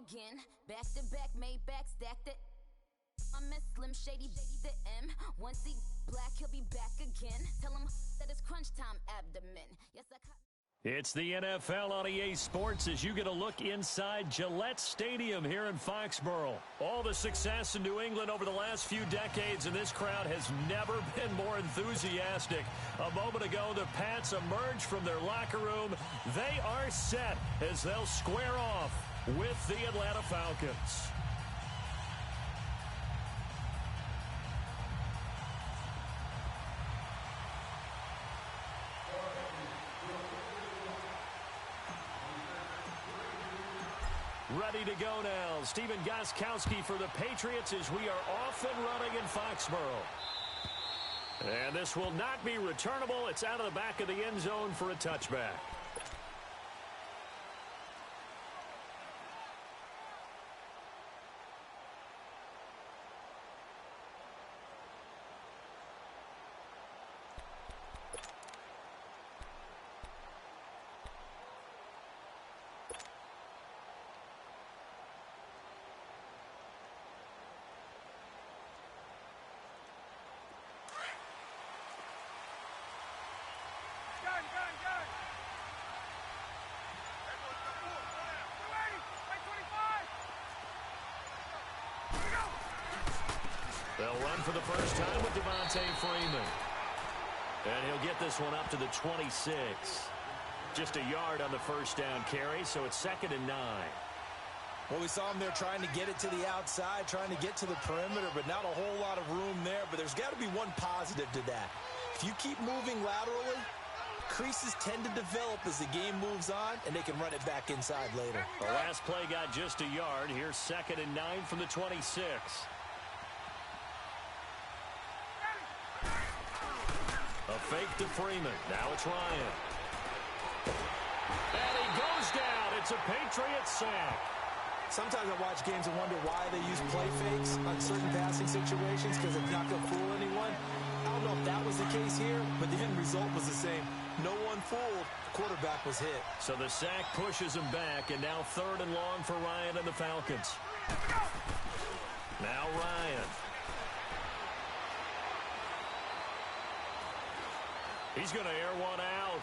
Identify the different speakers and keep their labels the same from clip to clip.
Speaker 1: again. Back to back, made back, stacked it. I miss Slim Shady, the M. Once he black, he'll be back again. Tell him that it's crunch time abdomen. Yes,
Speaker 2: It's the NFL on EA Sports as you get a look inside Gillette Stadium here in Foxborough. All the success in New England over the last few decades, and this crowd has never been more enthusiastic. A moment ago, the Pats emerged from their locker room. They are set as they'll square off with the Atlanta Falcons. Ready to go now. Stephen Gostkowski for the Patriots as we are off and running in Foxborough. And this will not be returnable. It's out of the back of the end zone for a touchback. They'll run for the first time with Devontae Freeman. And he'll get this one up to the 26. Just a yard on the first down carry, so it's 2nd and 9.
Speaker 3: Well, we saw him there trying to get it to the outside, trying to get to the perimeter, but not a whole lot of room there. But there's got to be one positive to that. If you keep moving laterally, creases tend to develop as the game moves on, and they can run it back inside later.
Speaker 2: The last play got just a yard. Here's 2nd and 9 from the 26. A fake to Freeman. Now it's Ryan. And he goes down. It's a Patriots sack.
Speaker 3: Sometimes I watch games and wonder why they use play fakes on certain passing situations because it's not going to fool anyone. I don't know if that was the case here, but the end result was the same. No one fooled. The quarterback was hit.
Speaker 2: So the sack pushes him back, and now 3rd and long for Ryan and the Falcons. Now Ryan. He's going to air one out.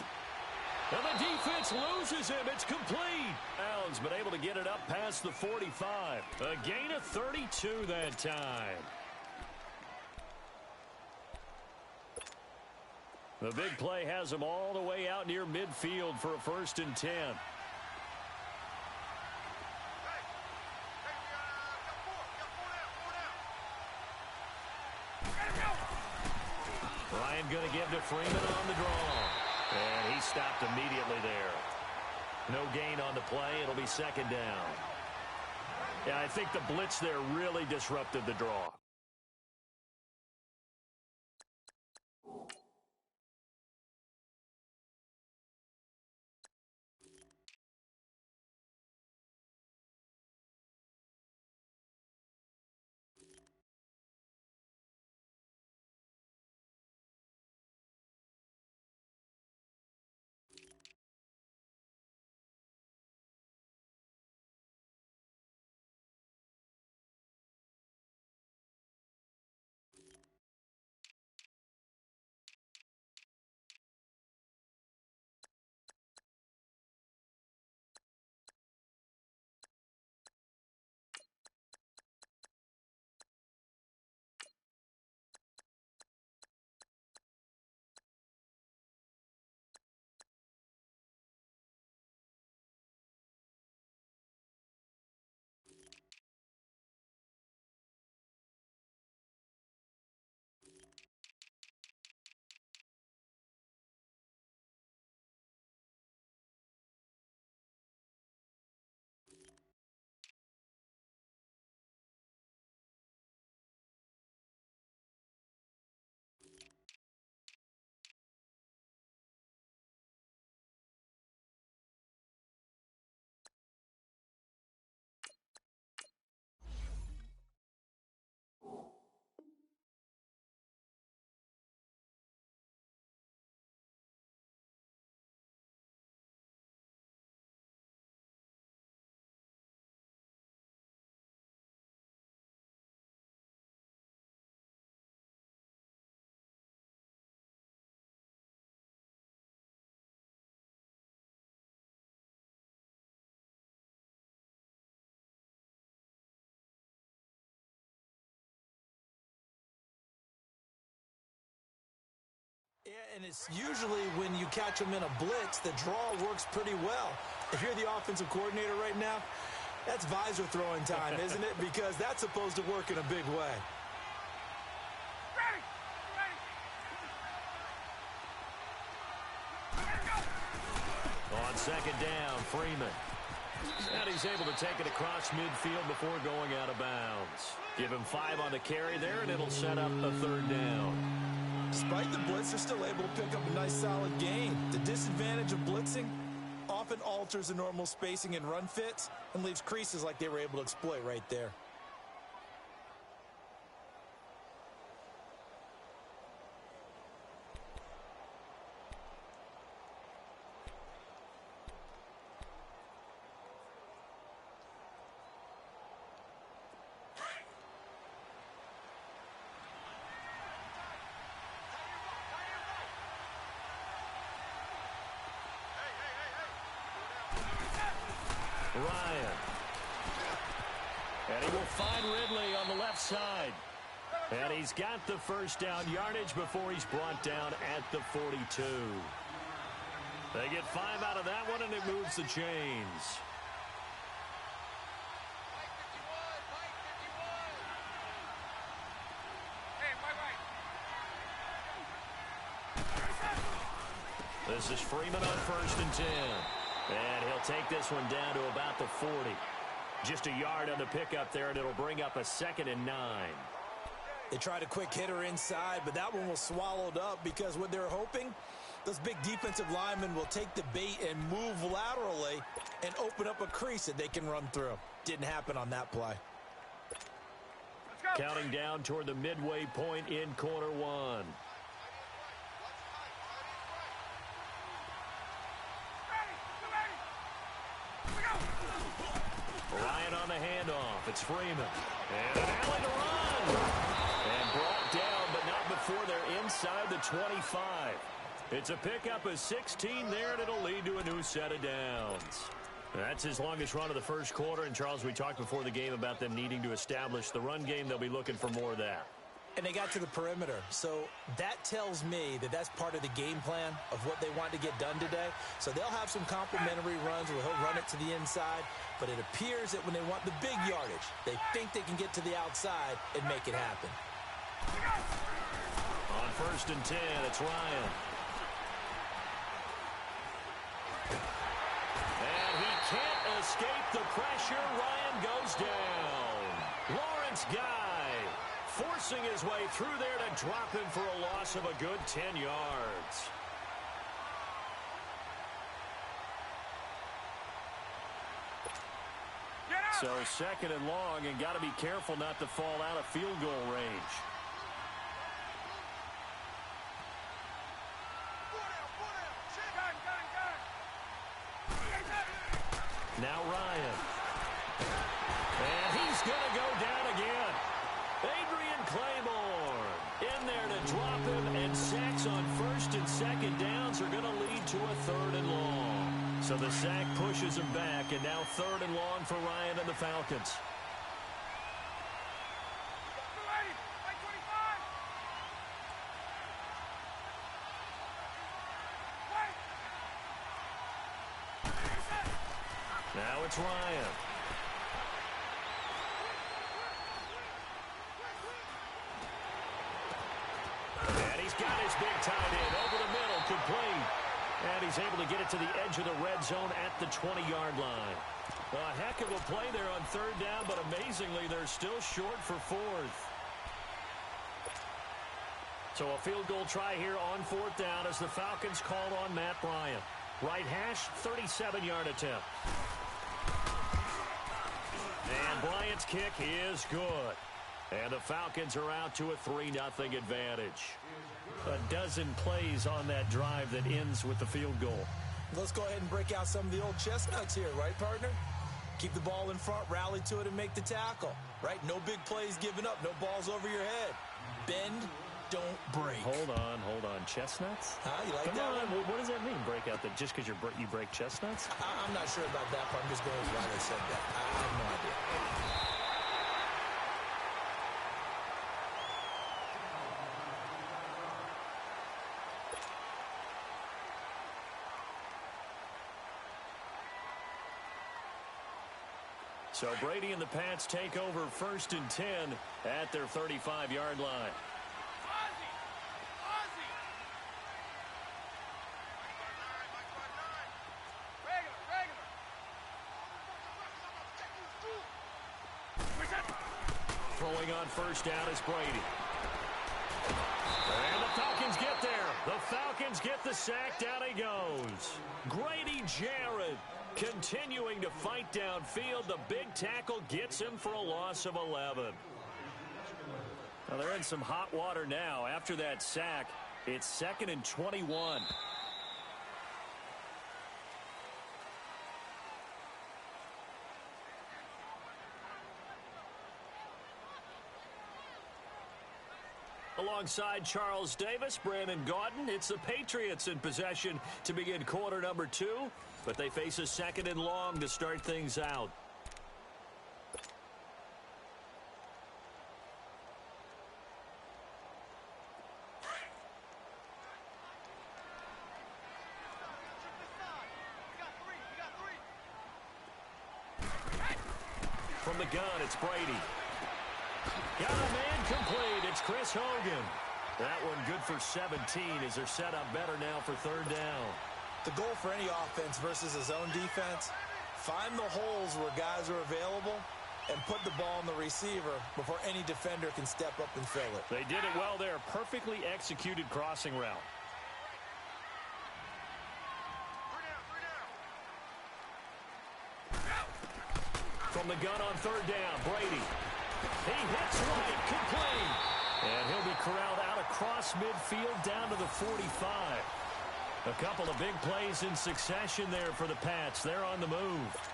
Speaker 2: And the defense loses him. It's complete. Downs, but able to get it up past the 45. A gain of 32 that time. The big play has him all the way out near midfield for a 1st and 10. Ryan going to give to Freeman on the draw. And he stopped immediately there. No gain on the play. It'll be 2nd down. Yeah, I think the blitz there really disrupted the draw.
Speaker 3: Yeah, and it's usually when you catch them in a blitz, the draw works pretty well. If you're the offensive coordinator right now, that's visor throwing time, isn't it? Because that's supposed to work in a big way.
Speaker 2: On second down, Freeman. And he's able to take it across midfield before going out of bounds. Give him 5 on the carry there, and it'll set up a third down.
Speaker 3: Despite the blitz, they're still able to pick up a nice solid gain. The disadvantage of blitzing often alters the normal spacing and run fits and leaves creases like they were able to exploit right there.
Speaker 2: Ryan. And he will find Ridley on the left side. And he's got the first down yardage before he's brought down at the 42. They get 5 out of that one, and it moves the chains. This is Freeman on 1st and 10. And he'll take this one down to about the 40. Just a yard on the pickup there, and it'll bring up a 2nd and 9.
Speaker 3: They tried a quick hitter inside, but that one was swallowed up because what they're hoping, those big defensive linemen will take the bait and move laterally and open up a crease that they can run through. Didn't happen on that play.
Speaker 2: Counting down toward the midway point in quarter 1. Ryan on the handoff. It's Freeman. And an alley to run. And brought down, but not before they're inside the 25. It's a pickup of 16 there, and it'll lead to a new set of downs. That's his longest run of the first quarter. And, Charles, we talked before the game about them needing to establish the run game. They'll be looking for more of that.
Speaker 3: And they got to the perimeter. So that tells me that that's part of the game plan of what they want to get done today. So they'll have some complimentary runs where he'll run it to the inside. But it appears that when they want the big yardage, they think they can get to the outside and make it happen.
Speaker 2: On 1st and 10, it's Ryan. And he can't escape the pressure. Ryan goes down. Lawrence Guy forcing his way through there to drop him for a loss of a good 10 yards. So 2nd and long, and got to be careful not to fall out of field goal range. Now Ryan. And he's going to go down again. Adrian Claiborne in there to drop him, and sacks on 1st and 2nd downs are going to lead to a 3rd and long. So the sack pushes him back, and now 3rd and long for Ryan and the Falcons. Now it's Ryan. And he's got his big tight end over the middle, complete. And he's able to get it to the edge of the red zone at the 20-yard line. A heck of a play there on 3rd down, but amazingly, they're still short for 4th. So a field goal try here on 4th down as the Falcons call on Matt Bryant. Right hash, 37-yard attempt. And Bryant's kick is good. And the Falcons are out to a 3-0 advantage. A dozen plays on that drive that ends with the field goal.
Speaker 3: Let's go ahead and break out some of the old chestnuts here, right, partner? Keep the ball in front, rally to it, and make the tackle, right? No big plays given up, no balls over your head. Bend, don't break.
Speaker 2: Hold on. Chestnuts?
Speaker 3: You like
Speaker 2: Come
Speaker 3: that
Speaker 2: on.
Speaker 3: one?
Speaker 2: What does that mean, break out? That just because you break chestnuts?
Speaker 3: I'm not sure about that part. I'm just going with why they said that. I have no idea.
Speaker 2: So Brady and the Pats take over 1st and 10 at their 35-yard line. Throwing on 1st down is Brady. And the Falcons get there. The Falcons get the sack. Down he goes. Grady Jarrett continuing to fight downfield. The big tackle gets him for a loss of 11. Now they're in some hot water now. After that sack, it's 2nd and 21. Alongside Charles Davis, Brandon Gaudin, it's the Patriots in possession to begin quarter number 2, but they face a 2nd and long to start things out. From the gun, it's Brady. Got a man complete. It's Chris Hogan. That one good for 17 as they're set up better now for 3rd down.
Speaker 3: The goal for any offense versus a zone defense, find the holes where guys are available and put the ball on the receiver before any defender can step up and fill it.
Speaker 2: They did it well there. Perfectly executed crossing route. From the gun on 3rd down, Brady. He hits right, complete. And he'll be corralled out across midfield down to the 45. A couple of big plays in succession there for the Pats. They're on the move.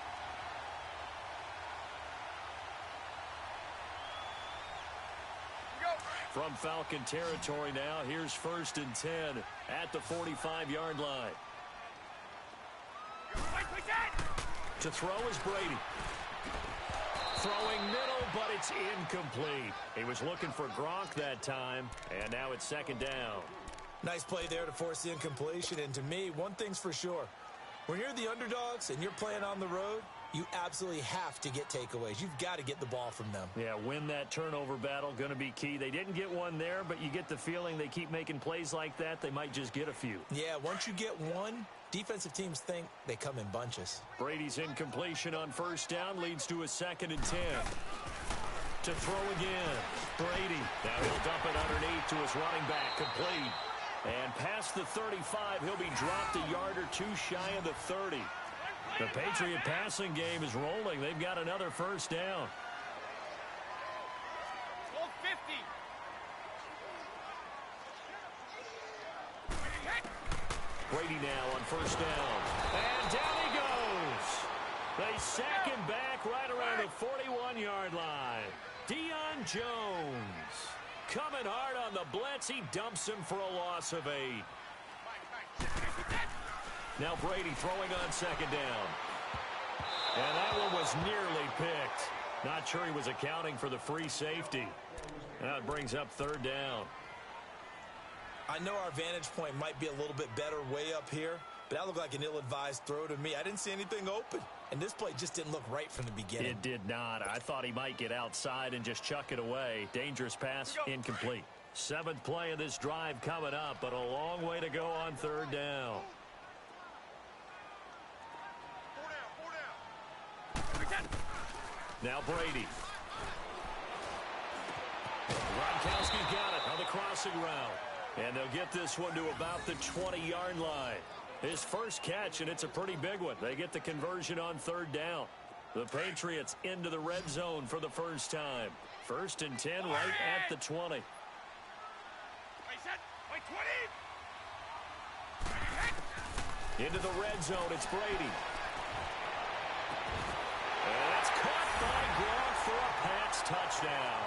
Speaker 2: From Falcon territory now, here's 1st and 10 at the 45-yard line. To throw is Brady. Throwing middle, but it's incomplete. He was looking for Gronk that time, and now it's 2nd down.
Speaker 3: Nice play there to force the incompletion, and to me, one thing's for sure. When you're the underdogs and you're playing on the road, you absolutely have to get takeaways. You've got to get the ball from them.
Speaker 2: Yeah, win that turnover battle, going to be key. They didn't get one there, but you get the feeling they keep making plays like that, they might just get a few.
Speaker 3: Yeah, once you get one, defensive teams think they come in bunches.
Speaker 2: Brady's incompletion on 1st down leads to a 2nd and 10. To throw again, Brady. Now he'll dump it underneath to his running back, complete. And past the 35, he'll be dropped a yard or two shy of the 30. The Patriot passing game is rolling. They've got another 1st down. Brady now on 1st down. And down he goes. They sack him back right around the 41-yard line. Deion Jones coming hard on the blitz. He dumps him for a loss of 8. Now Brady throwing on 2nd down. And that one was nearly picked. Not sure he was accounting for the free safety. Now it brings up 3rd down.
Speaker 3: I know our vantage point might be a little bit better way up here, but that looked like an ill-advised throw to me. I didn't see anything open, and this play just didn't look right from the beginning.
Speaker 2: It did not. I thought he might get outside and just chuck it away. Dangerous pass, incomplete. 7th play of this drive coming up, but a long way to go on 3rd down. Now Brady. Gronkowski's got it on the crossing route. And they'll get this one to about the 20-yard line. His first catch, and it's a pretty big one. They get the conversion on 3rd down. The Patriots into the red zone for the first time. 1st and 10 right at the 20. Into the red zone, it's Brady. And that's caught by Gronk for a Pats touchdown.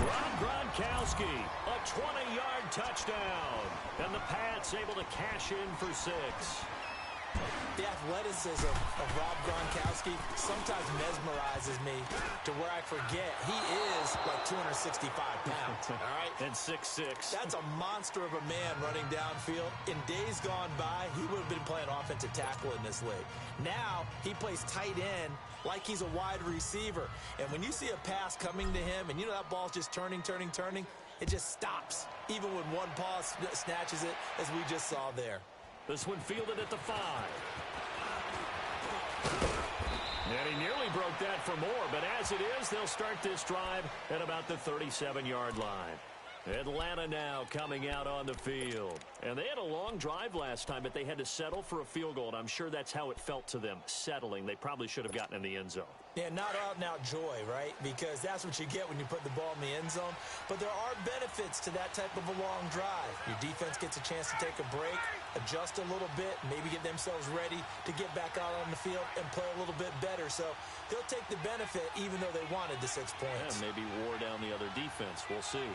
Speaker 2: Rob Gronkowski, a 20-yard touchdown. And the Pats able to cash in for 6.
Speaker 3: The athleticism of Rob Gronkowski sometimes mesmerizes me to where I forget he is like 265 pounds, all right?
Speaker 2: And 6'6".
Speaker 3: That's a monster of a man running downfield. In days gone by, he would have been playing offensive tackle in this league. Now, he plays tight end like he's a wide receiver. And when you see a pass coming to him, and you know that ball's just turning, it just stops, even when one paw snatches it, as we just saw there.
Speaker 2: This one fielded at the 5. And he nearly broke that for more, but as it is, they'll start this drive at about the 37-yard line. Atlanta now coming out on the field. And they had a long drive last time, but they had to settle for a field goal, and I'm sure that's how it felt to them, settling. They probably should have gotten in the end zone.
Speaker 3: Yeah, not out-and-out joy, right? Because that's what you get when you put the ball in the end zone. But there are benefits to that type of a long drive. Your defense gets a chance to take a break, adjust a little bit, maybe get themselves ready to get back out on the field and play a little bit better. So they'll take the benefit even though they wanted the 6 points.
Speaker 2: Yeah, maybe wore down the other defense. We'll see.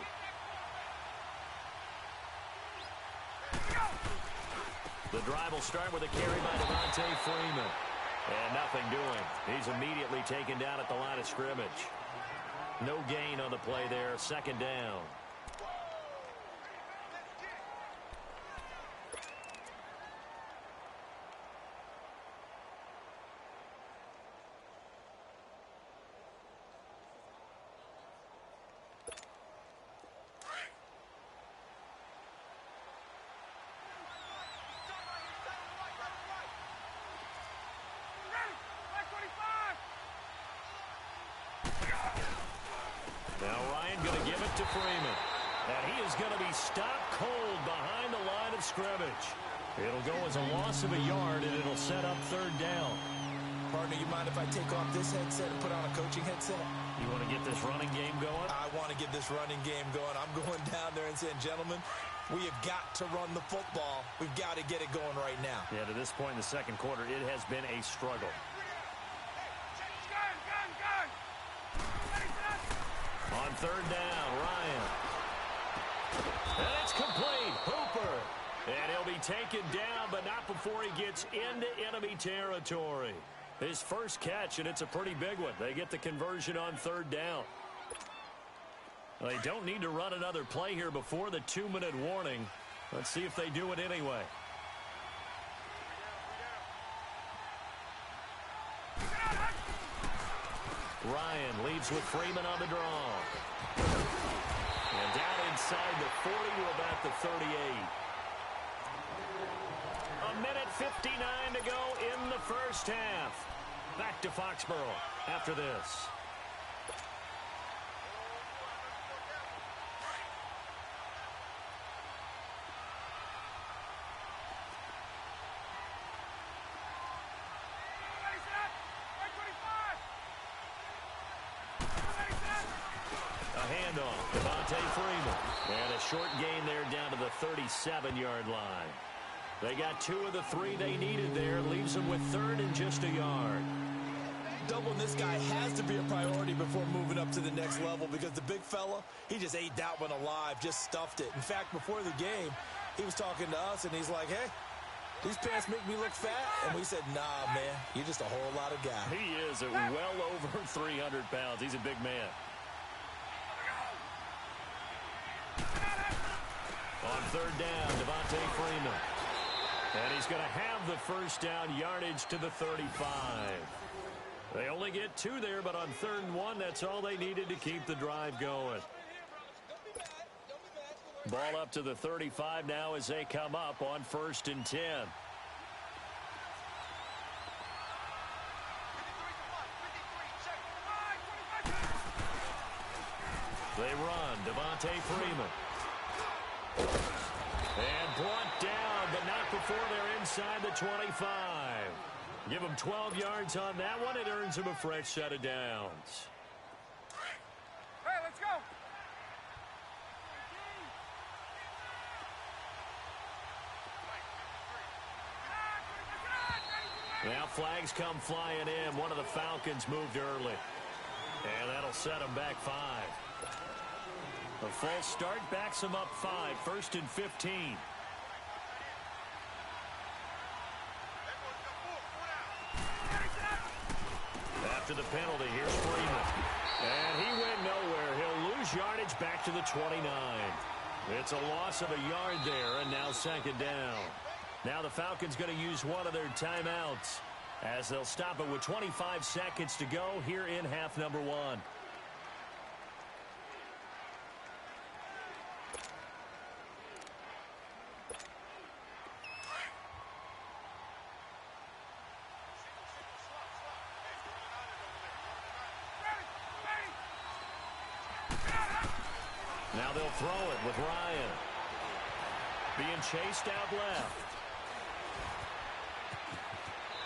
Speaker 2: The drive will start with a carry by Devontae Freeman. And nothing doing. He's immediately taken down at the line of scrimmage. No gain on the play there. Second down. Now Ryan going to give it to Freeman. And he is going to be stopped cold behind the line of scrimmage. It'll go as a loss of a yard, and it'll set up third down.
Speaker 3: Partner, you mind if I take off this headset and put on a coaching headset?
Speaker 2: You want to get this running game going?
Speaker 3: I want to get this running game going. I'm going down there and saying, gentlemen, we have got to run the football. We've got to get it going right now.
Speaker 2: Yeah, to this point in the second quarter, it has been a struggle. On third down, Ryan. And it's complete. Hooper. And he'll be taken down, but not before he gets into enemy territory. His first catch, and it's a pretty big one. They get the conversion on third down. They don't need to run another play here before the 2-minute warning. Let's see if they do it anyway. Ryan leaves with Freeman on the draw. And down inside the 40 to about the 38. A minute 59 to go in the first half. Back to Foxborough after this. Handoff, Devontae Freeman. And a short gain there down to the 37-yard line. They got 2 of the 3 they needed there. Leaves them with third and just a yard.
Speaker 3: Doubling this guy has to be a priority before moving up to the next level because the big fella, he just ate that one alive, just stuffed it. In fact, before the game, he was talking to us, and he's like, hey, these pants make me look fat. And we said, nah, man, you're just a whole lot of guy.
Speaker 2: He is at well over 300 pounds. He's a big man. On third down, Devontae Freeman. And he's going to have the first down, yardage to the 35. They only get 2 there, but on 3rd and 1, that's all they needed to keep the drive going. Ball up to the 35 now as they come up on 1st and 10. They run, Devontae Freeman. And brought down, but not before they're inside the 25. Give them 12 yards on that one. It earns them a fresh set of downs.
Speaker 4: Hey, let's go.
Speaker 2: Now flags come flying in. One of the Falcons moved early. And that'll set them back 5. A false start backs them up 5. 1st and 15. After the penalty, here's Freeman. And he went nowhere. He'll lose yardage back to the 29. It's a loss of a yard there, and now second down. Now the Falcons going to use one of their timeouts as they'll stop it with 25 seconds to go here in half number one. Now they'll throw it with Ryan. Being chased out left.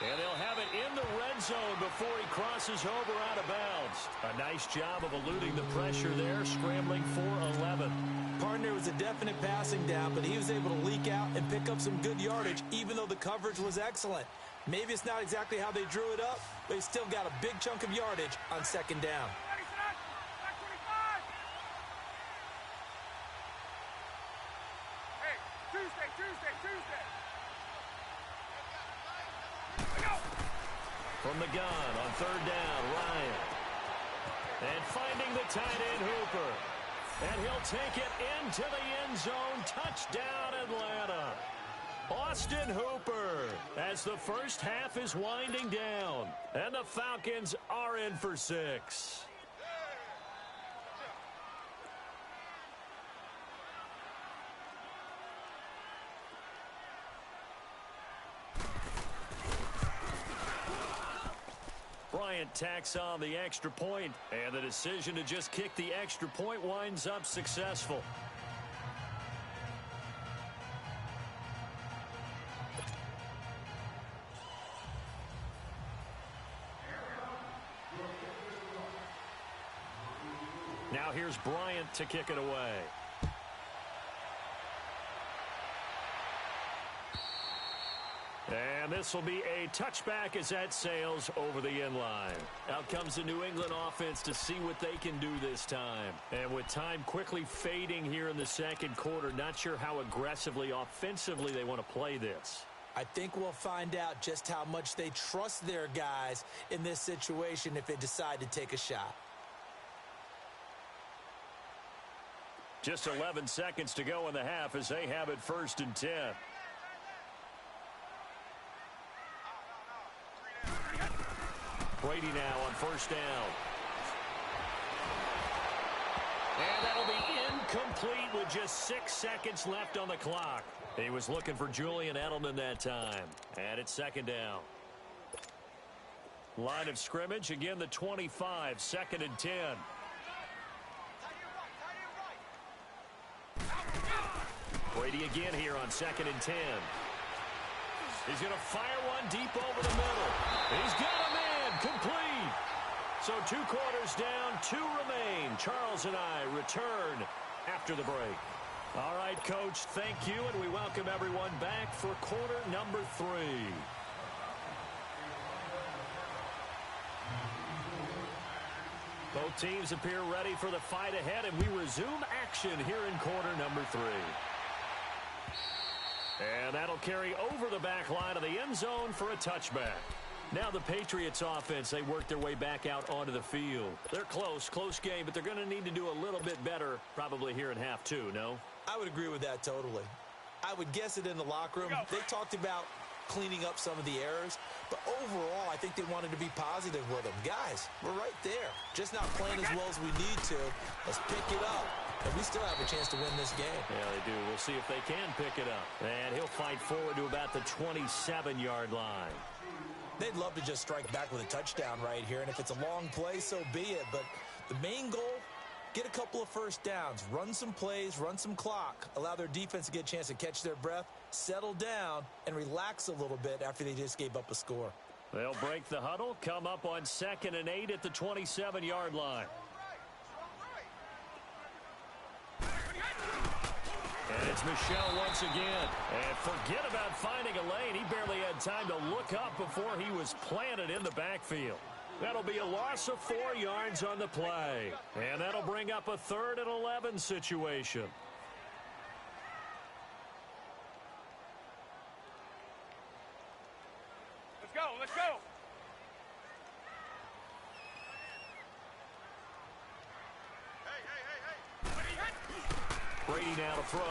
Speaker 2: And they'll have it in the red zone before he crosses over out of bounds. A nice job of eluding the pressure there, scrambling for 11.
Speaker 3: Partner was a definite passing down, but he was able to leak out and pick up some good yardage, even though the coverage was excellent. Maybe it's not exactly how they drew it up, but he still got a big chunk of yardage on second down.
Speaker 2: From the gun on third down, Ryan. And finding the tight end, Hooper. And he'll take it into the end zone. Touchdown, Atlanta. Austin Hooper as the first half is winding down. And the Falcons are in for 6. Bryant tacks on the extra point, and the decision to just kick the extra point winds up successful. Now here's Bryant to kick it away. And this will be a touchback as that sails over the end line. Out comes the New England offense to see what they can do this time. And with time quickly fading here in the second quarter, not sure how aggressively, offensively they want to play this.
Speaker 3: I think we'll find out just how much they trust their guys in this situation if they decide to take a shot.
Speaker 2: Just 11 seconds to go in the half as they have it 1st and 10. Brady now on first down. And that'll be incomplete with just 6 seconds left on the clock. He was looking for Julian Edelman that time. And it's second down. Line of scrimmage, again the 25, 2nd and 10. Brady again here on 2nd and 10. He's going to fire one deep over the middle. He's got a man. Complete. So 2 quarters down, 2 remain. Charles and I return after the break. All right, Coach, thank you, and we welcome everyone back for quarter number 3. Both teams appear ready for the fight ahead, and we resume action here in quarter number 3. And that'll carry over the back line of the end zone for a touchback. Now the Patriots offense, they work their way back out onto the field. They're close game, but they're going to need to do a little bit better probably here in half 2, no?
Speaker 3: I would agree with that totally. I would guess it in the locker room. They talked about cleaning up some of the errors, but overall I think they wanted to be positive with them. Guys, we're right there. Just not playing as well as we need to. Let's pick it up. And we still have a chance to win this game.
Speaker 2: Yeah, they do. We'll see if they can pick it up. And he'll fight forward to about the 27-yard line.
Speaker 3: They'd love to just strike back with a touchdown right here, and if it's a long play, so be it. But the main goal, get a couple of first downs, run some plays, run some clock, allow their defense to get a chance to catch their breath, settle down, and relax a little bit after they just gave up a score.
Speaker 2: They'll break the huddle, come up on 2nd and 8 at the 27-yard line. And it's Michel once again. And forget about finding a lane. He barely had time to look up before he was planted in the backfield. That'll be a loss of 4 yards on the play. And that'll bring up a 3rd and 11 situation.
Speaker 4: Let's go.
Speaker 2: Brady now to throw.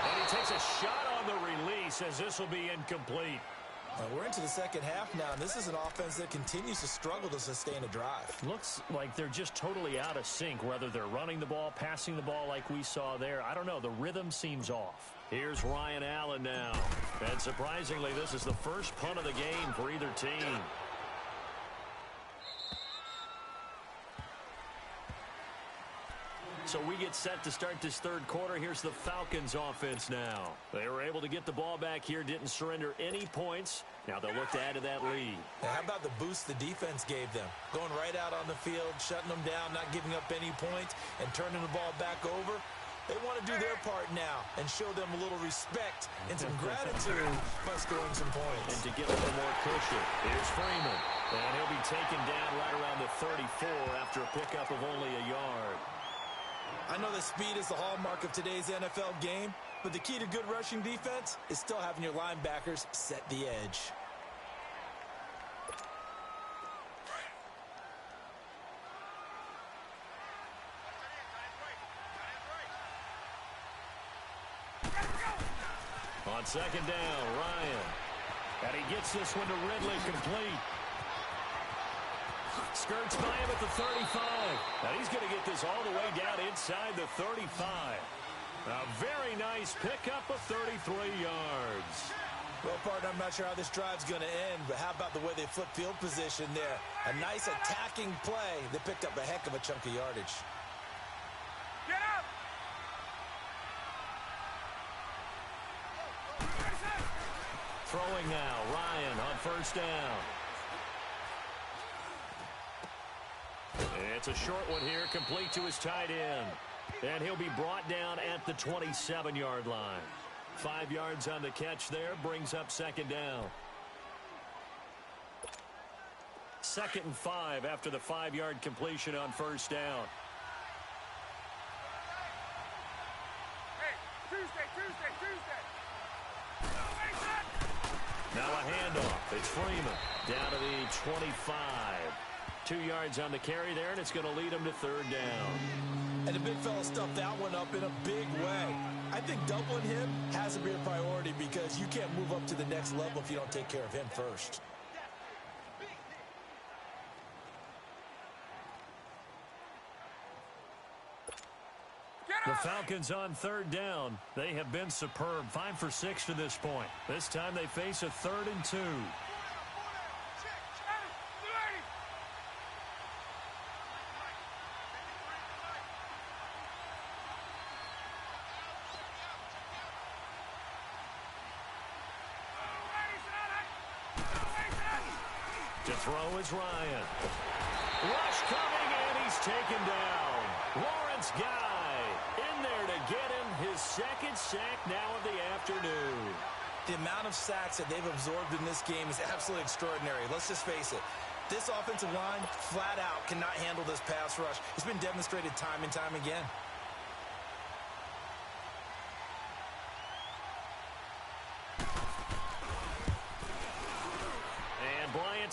Speaker 2: And he takes a shot on the release as this will be incomplete.
Speaker 3: We're into the second half now, and this is an offense that continues to struggle to sustain a drive.
Speaker 2: Looks like they're just totally out of sync, whether they're running the ball, passing the ball like we saw there. I don't know. The rhythm seems off. Here's Ryan Allen now. And surprisingly, this is the first punt of the game for either team. So we get set to start this third quarter. Here's the Falcons offense now. They were able to get the ball back here, didn't surrender any points. Now they'll look to add to that lead.
Speaker 3: Now, how about the boost the defense gave them? Going right out on the field, shutting them down, not giving up any points, and turning the ball back over. They want to do their part now and show them a little respect and some gratitude by scoring some points.
Speaker 2: And to get a little more cushion, here's Freeman. And he'll be taken down right around the 34 after a pickup of only a yard.
Speaker 3: I know that speed is the hallmark of today's NFL game, but the key to good rushing defense is still having your linebackers set the edge.
Speaker 2: On second down, Ryan. And he gets this one to Ridley complete. Skirts by him at the 35. Now he's going to get this all the way down inside the 35. A very nice pickup of 33 yards.
Speaker 3: Well, partner, I'm not sure how this drive's going to end, but how about the way they flip field position there? A nice attacking play that picked up a heck of a chunk of yardage.
Speaker 4: Get up!
Speaker 2: Throwing now, Ryan on first down. It's a short one here, complete to his tight end. And he'll be brought down at the 27-yard line. 5 yards on the catch there, brings up second down. 2nd and 5 after the 5-yard completion on first down.
Speaker 4: Hey, Tuesday.
Speaker 2: Now a handoff. It's Freeman down to the 25. 2 yards on the carry there, and it's going to lead him to third down.
Speaker 3: And the big fella stuffed that one up in a big way. I think doubling him has to be a priority because you can't move up to the next level if you don't take care of him first.
Speaker 2: The Falcons on third down. They have been superb. 5 for 6 to this point. This time they face a 3rd and 2. To throw is Ryan. Rush coming, and he's taken down. Lawrence Guy in there to get him his 2nd sack now of the afternoon.
Speaker 3: The amount of sacks that they've absorbed in this game is absolutely extraordinary. Let's just face it. This offensive line, flat out, cannot handle this pass rush. It's been demonstrated time and time again.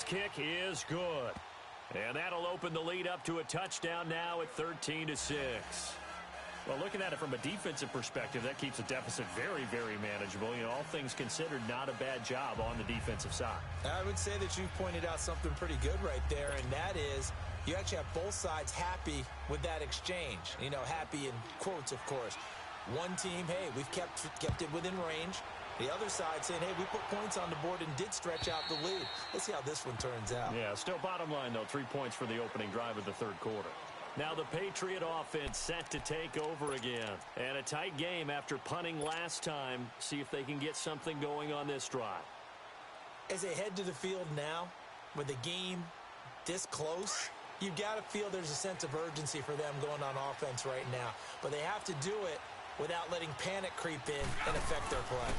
Speaker 2: Kick is good. And that'll open the lead up to a touchdown now at 13-6. Well, looking at it from a defensive perspective, that keeps the deficit very, very manageable. You know, all things considered, not a bad job on the defensive side.
Speaker 3: I would say that you pointed out something pretty good right there, and that is you actually have both sides happy with that exchange. You know, happy in quotes, of course. One team, hey, we've kept it within range. The other side saying, hey, we put points on the board and did stretch out the lead. Let's see how this one turns out.
Speaker 2: Yeah, still bottom line, though, 3 points for the opening drive of the third quarter. Now the Patriot offense set to take over again. And a tight game after punting last time. See if they can get something going on this drive.
Speaker 3: As they head to the field now, with the game this close, you've got to feel there's a sense of urgency for them going on offense right now. But they have to do it without letting panic creep in and affect their play.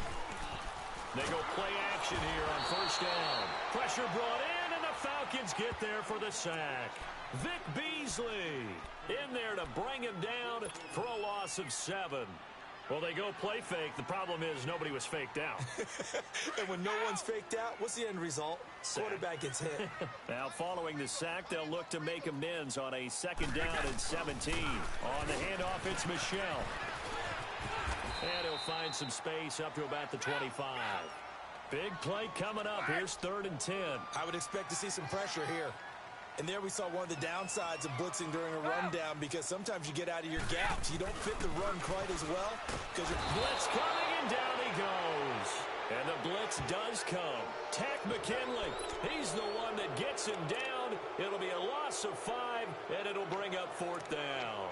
Speaker 2: They go play action here on first down. Pressure brought in, and the Falcons get there for the sack. Vic Beasley in there to bring him down for a loss of 7. Well, they go play fake. The problem is nobody was faked out.
Speaker 3: And when no one's faked out, what's the end result?
Speaker 2: Sack.
Speaker 3: Quarterback gets hit.
Speaker 2: Now, following the sack, they'll look to make amends on a 2nd down and 17. On the handoff, it's Michel. And he'll find some space up to about the 25. Big play coming up. Here's 3rd and 10.
Speaker 3: I would expect to see some pressure here. And there we saw one of the downsides of blitzing during a rundown, because sometimes you get out of your gaps. You don't fit the run quite as well. Because your
Speaker 2: blitz coming, and down he goes. And the blitz does come. Takk McKinley. He's the one that gets him down. It'll be a loss of 5, and it'll bring up 4th down.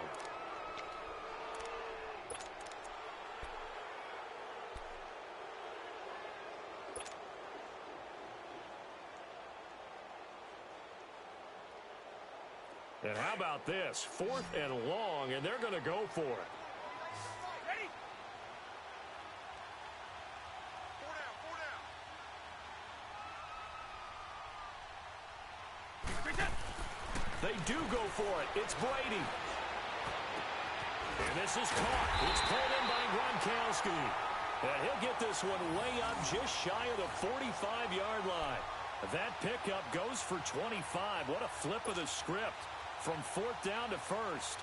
Speaker 2: And how about this? 4th and long, and they're going to go for it.
Speaker 4: Ready? 4 down.
Speaker 2: They do go for it. It's Brady. And this is caught. It's pulled in by Gronkowski. And he'll get this one way up just shy of the 45-yard line. That pickup goes for 25. What a flip of the script. From 4th down to 1st.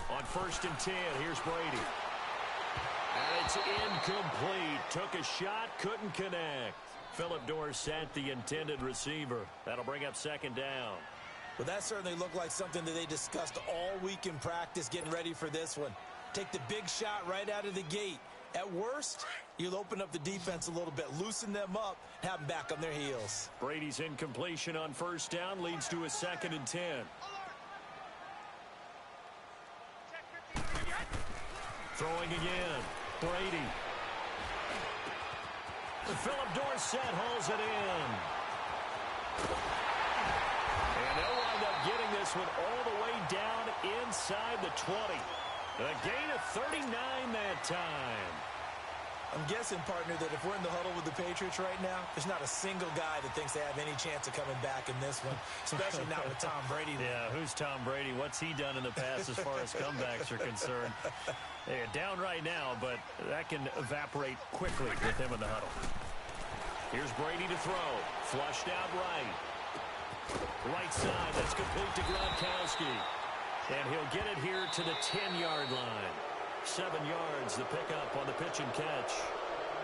Speaker 2: On 1st and 10, here's Brady. And it's incomplete. Took a shot, couldn't connect. Philip Dorsett, the intended receiver. That'll bring up 2nd down.
Speaker 3: Well, that certainly looked like something that they discussed all week in practice, getting ready for this one. Take the big shot right out of the gate. At worst, you'll open up the defense a little bit, loosen them up, have them back on their heels.
Speaker 2: Brady's incompletion on 1st down leads to a 2nd and 10. Throwing again. Brady. Philip Dorsett hauls it in. And they'll wind up getting this one all the way down inside the 20. A gain of 39 that time.
Speaker 3: I'm guessing, partner, that if we're in the huddle with the Patriots right now, there's not a single guy that thinks they have any chance of coming back in this one, especially not with Tom Brady.
Speaker 2: Yeah, who's Tom Brady? What's he done in the past as far as comebacks are concerned? They're down right now, but that can evaporate quickly with him in the huddle. Here's Brady to throw. Flushed out right. Right side, that's complete to Gronkowski. And he'll get it here to the 10-yard line. 7 yards, the pickup on the pitch and catch.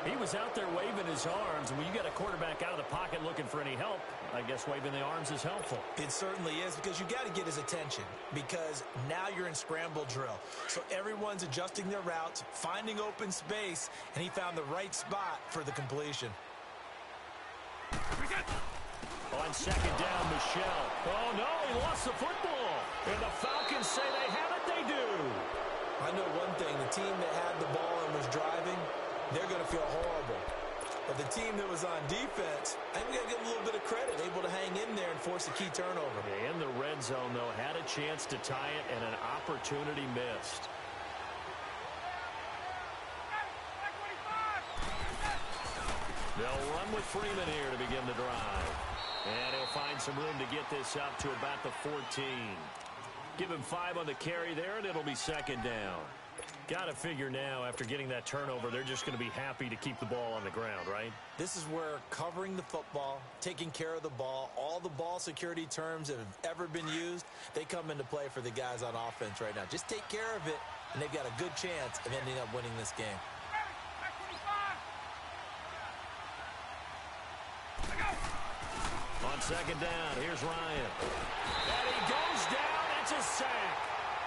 Speaker 2: He was out there waving his arms, and when you got a quarterback out of the pocket looking for any help, I guess waving the arms is helpful.
Speaker 3: It certainly is, because you got to get his attention, because now you're in scramble drill. So everyone's adjusting their routes, finding open space, and he found the right spot for the completion.
Speaker 2: On 2nd down, Michel. Oh, no, he lost the football. And the Falcons say they have it, they do.
Speaker 3: I know one thing, the team that had the ball and was driving, they're going to feel horrible. But the team that was on defense, I think we got to give them a little bit of credit, able to hang in there and force a key turnover.
Speaker 2: In the red zone, though, had a chance to tie it, and an opportunity missed. They'll run with Freeman here to begin the drive. And he'll find some room to get this up to about the 14. Give him 5 on the carry there, and it'll be 2nd down. Got to figure now, after getting that turnover, they're just going to be happy to keep the ball on the ground, right?
Speaker 3: This is where covering the football, taking care of the ball, all the ball security terms that have ever been used, they come into play for the guys on offense right now. Just take care of it, and they've got a good chance of ending up winning this game.
Speaker 2: On 2nd down, here's Ryan. And he goes down. It's a sack.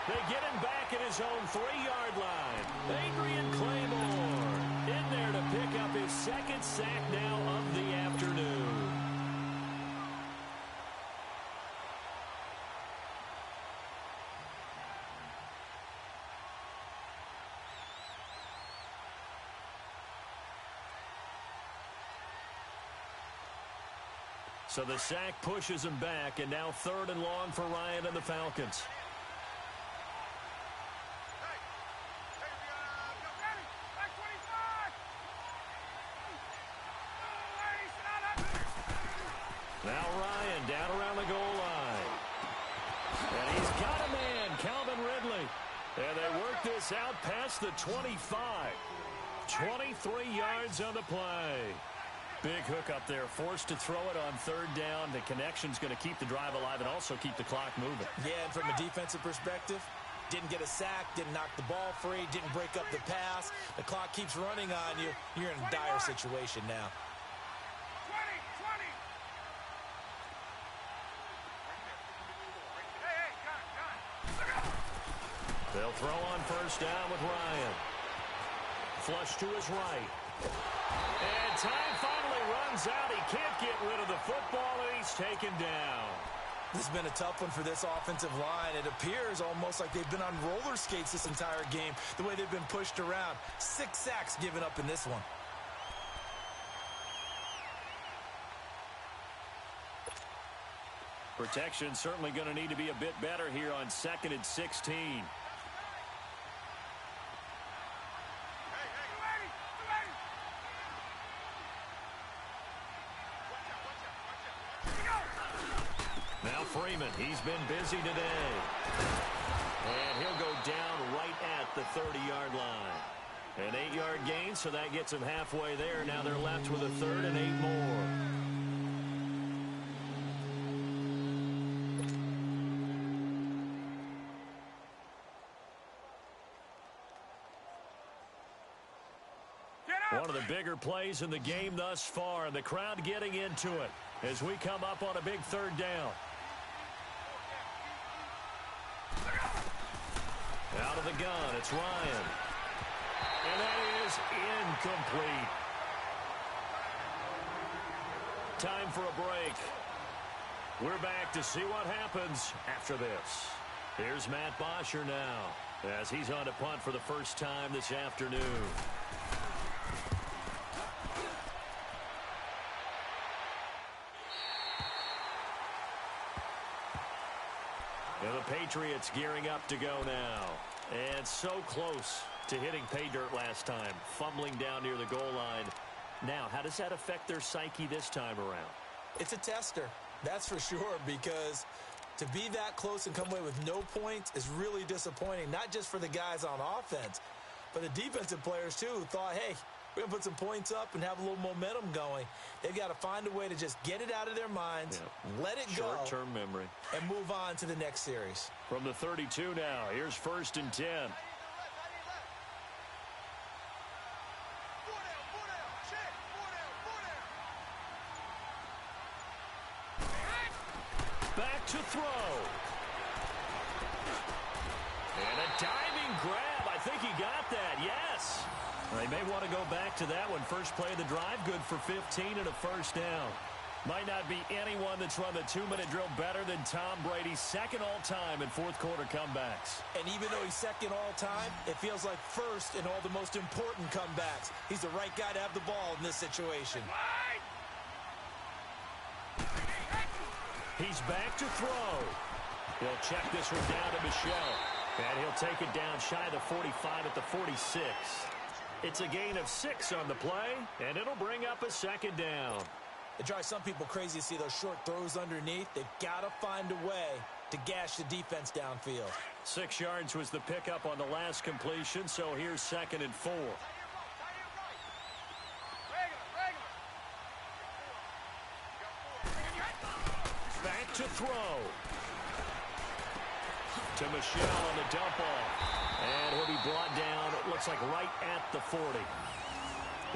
Speaker 2: They get him back at his own 3-yard line. Adrian Claymore in there to pick up his 2nd sack now of the afternoon. So the sack pushes him back, and now 3rd and long for Ryan and the Falcons. Now Ryan down around the goal line. And he's got a man, Calvin Ridley. And they work this out past the 25. 23 yards on the play. Big hook up there, forced to throw it on third down. The connection's going to keep the drive alive and also keep the clock moving.
Speaker 3: Yeah, and from a defensive perspective, didn't get a sack, didn't knock the ball free, didn't break up the pass. The clock keeps running on you. You're in a dire situation now.
Speaker 4: 20. Hey, gun.
Speaker 2: They'll throw on first down with Ryan. Flush to his right. And time finally runs out. He can't get rid of the football, and he's taken down.
Speaker 3: This has been a tough one for this offensive line. It appears almost like they've been on roller skates this entire game, the way they've been pushed around. 6 sacks given up in this one.
Speaker 2: Protection certainly going to need to be a bit better here on 2nd and 16. Now Freeman, he's been busy today. And he'll go down right at the 30-yard line. An 8-yard gain, so that gets him halfway there. Now they're left with a 3rd and 8 more. One of the bigger plays in the game thus far, and the crowd getting into it as we come up on a big 3rd down. Out of the gun, it's Ryan. And that is incomplete. Time for a break. We're back to see what happens after this. Here's Matt Bosher now as he's on to punt for the first time this afternoon. And the Patriots gearing up to go now. And so close to hitting pay dirt last time, fumbling down near the goal line. Now, how does that affect their psyche this time around?
Speaker 3: It's a tester, that's for sure, because to be that close and come away with no points is really disappointing, not just for the guys on offense, but the defensive players, too, who thought, hey, we're going to put some points up and have a little momentum going. They've got to find a way to just get it out of their minds, let it go.
Speaker 2: Short-term memory.
Speaker 3: And move on to the next series.
Speaker 2: From the 32 now, here's 1st and 10. Back to throw. And a diving grab. I think he got that, yes. They may want to go back to that one. First play of the drive, good for 15 and a first down. Might not be anyone that's run the 2-minute drill better than Tom Brady, second all-time in fourth-quarter comebacks.
Speaker 3: And even though he's second all-time, it feels like first in all the most important comebacks. He's the right guy to have the ball in this situation.
Speaker 2: He's back to throw. He'll check this one down to Michel. And he'll take it down shy of the 45 at the 46. It's a gain of 6 on the play, and it'll bring up a 2nd down.
Speaker 3: It drives some people crazy to see those short throws underneath. They've got to find a way to gash the defense downfield.
Speaker 2: 6 yards was the pickup on the last completion, so here's 2nd and 4. Back to throw. To Michel on the dump off. And he'll be brought down, it looks like right at the 40.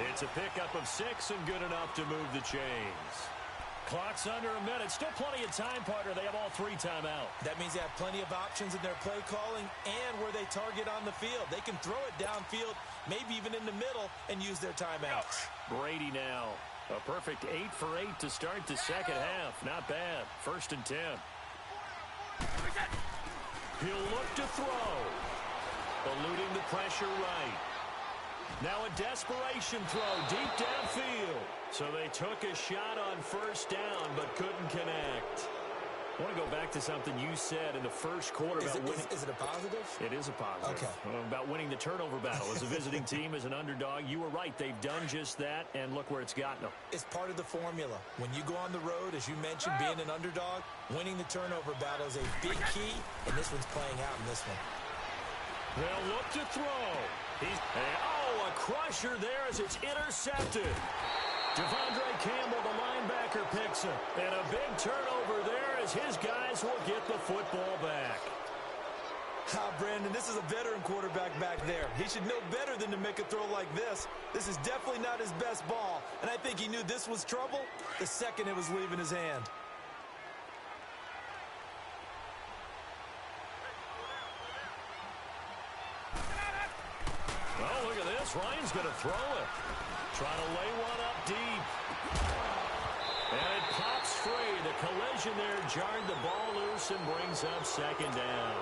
Speaker 2: It's a pickup of 6 and good enough to move the chains. Clock's under a minute. Still plenty of time, partner. They have all 3 timeouts.
Speaker 3: That means they have plenty of options in their play calling and where they target on the field. They can throw it downfield, maybe even in the middle, and use their timeouts.
Speaker 2: Brady now. A perfect 8 for 8 to start the second half. Not bad. 1st and 10. He'll look to throw. Eluding the pressure right. Now a desperation throw deep downfield. So they took a shot on first down but couldn't connect. I want to go back to something you said in the first quarter about winning.
Speaker 3: Is it a positive?
Speaker 2: It is a positive.
Speaker 3: Okay.
Speaker 2: About winning the turnover battle. As a visiting team, as an underdog, you were right. They've done just that, and look where it's gotten them.
Speaker 3: It's part of the formula. When you go on the road, as you mentioned, being an underdog, winning the turnover battle is a big key, and this one's playing out in this one.
Speaker 2: They'll look to throw. A crusher there as it's intercepted. Devondre Campbell, the linebacker, picks it. And a big turnover there as his guys will get the football back.
Speaker 3: Brandon, this is a veteran quarterback back there. He should know better than to make a throw like this. This is definitely not his best ball, and I think he knew this was trouble the second it was leaving his hand.
Speaker 2: Oh, look at this. Ryan's going to throw it. Trying to lay one up deep. And it pops free. The collision there jarred the ball loose and brings up second down.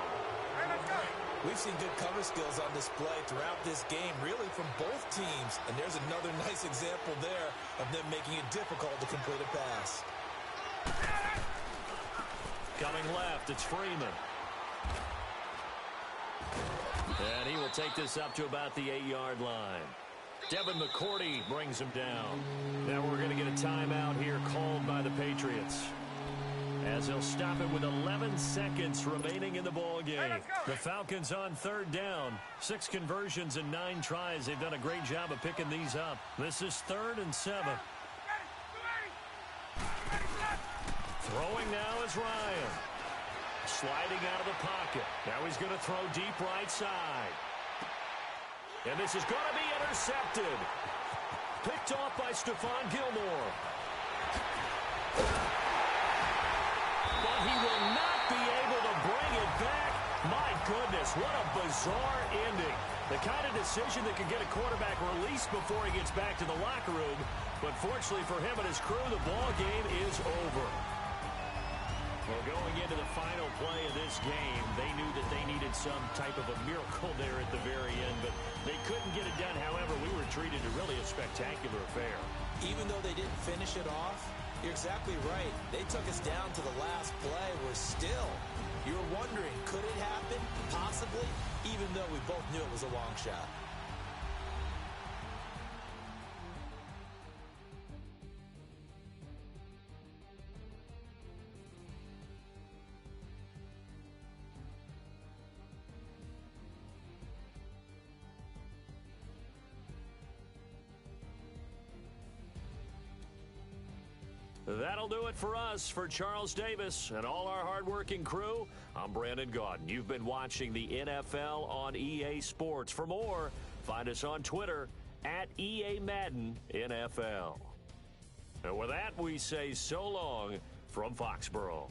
Speaker 3: We've seen good cover skills on display throughout this game, really from both teams. And there's another nice example there of them making it difficult to complete a pass.
Speaker 2: Coming left, it's Freeman. And he will take this up to about the 8-yard line. Devin McCourty brings him down. Now we're going to get a timeout here called by the Patriots, as they'll stop it with 11 seconds remaining in the ball game. The Falcons on third down. 6 conversions and 9 tries. They've done a great job of picking these up. This is 3rd and 7. Throwing now is Ryan. Sliding out of the pocket. Now he's going to throw deep right side. And this is going to be intercepted. Picked off by Stephon Gilmore. But he will not be able to bring it back. My goodness, what a bizarre ending. The kind of decision that could get a quarterback released before he gets back to the locker room. But fortunately for him and his crew, the ball game is over. Well, going into the final play of this game, they knew that they needed some type of a miracle there at the very end, but they couldn't get it done. However, we were treated to really a spectacular affair.
Speaker 3: Even though they didn't finish it off, you're exactly right. They took us down to the last play. We're still, you're wondering, could it happen? Possibly, even though we both knew it was a long shot.
Speaker 2: That'll do it for us. For Charles Davis and all our hardworking crew, I'm Brandon Gaudin. You've been watching the NFL on EA Sports. For more, find us on Twitter at EA Madden NFL. And with that, we say so long from Foxborough.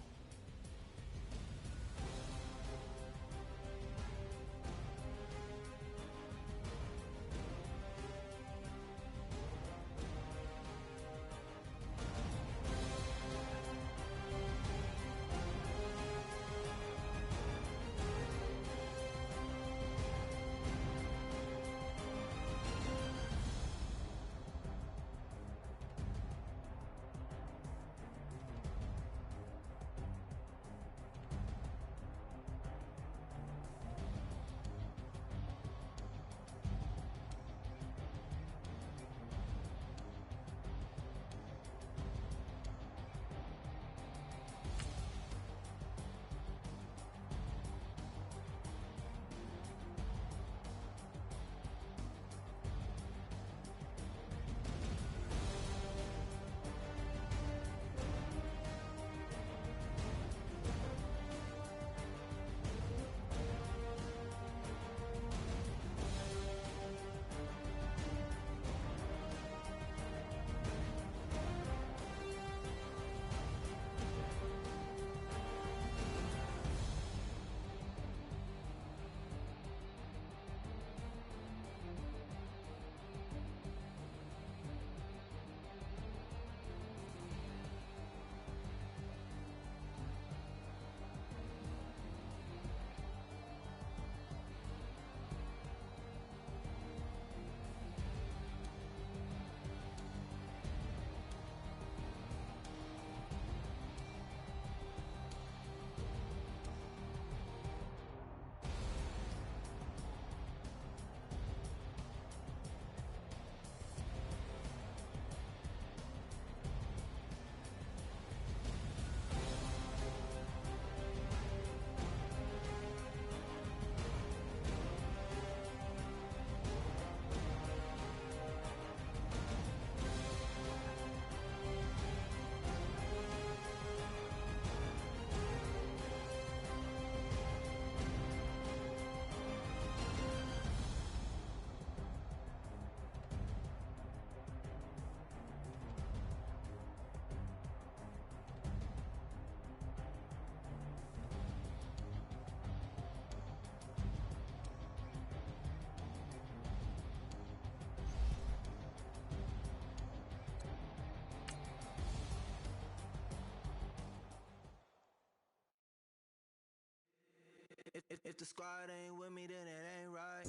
Speaker 5: If the squad ain't with me, then it ain't right.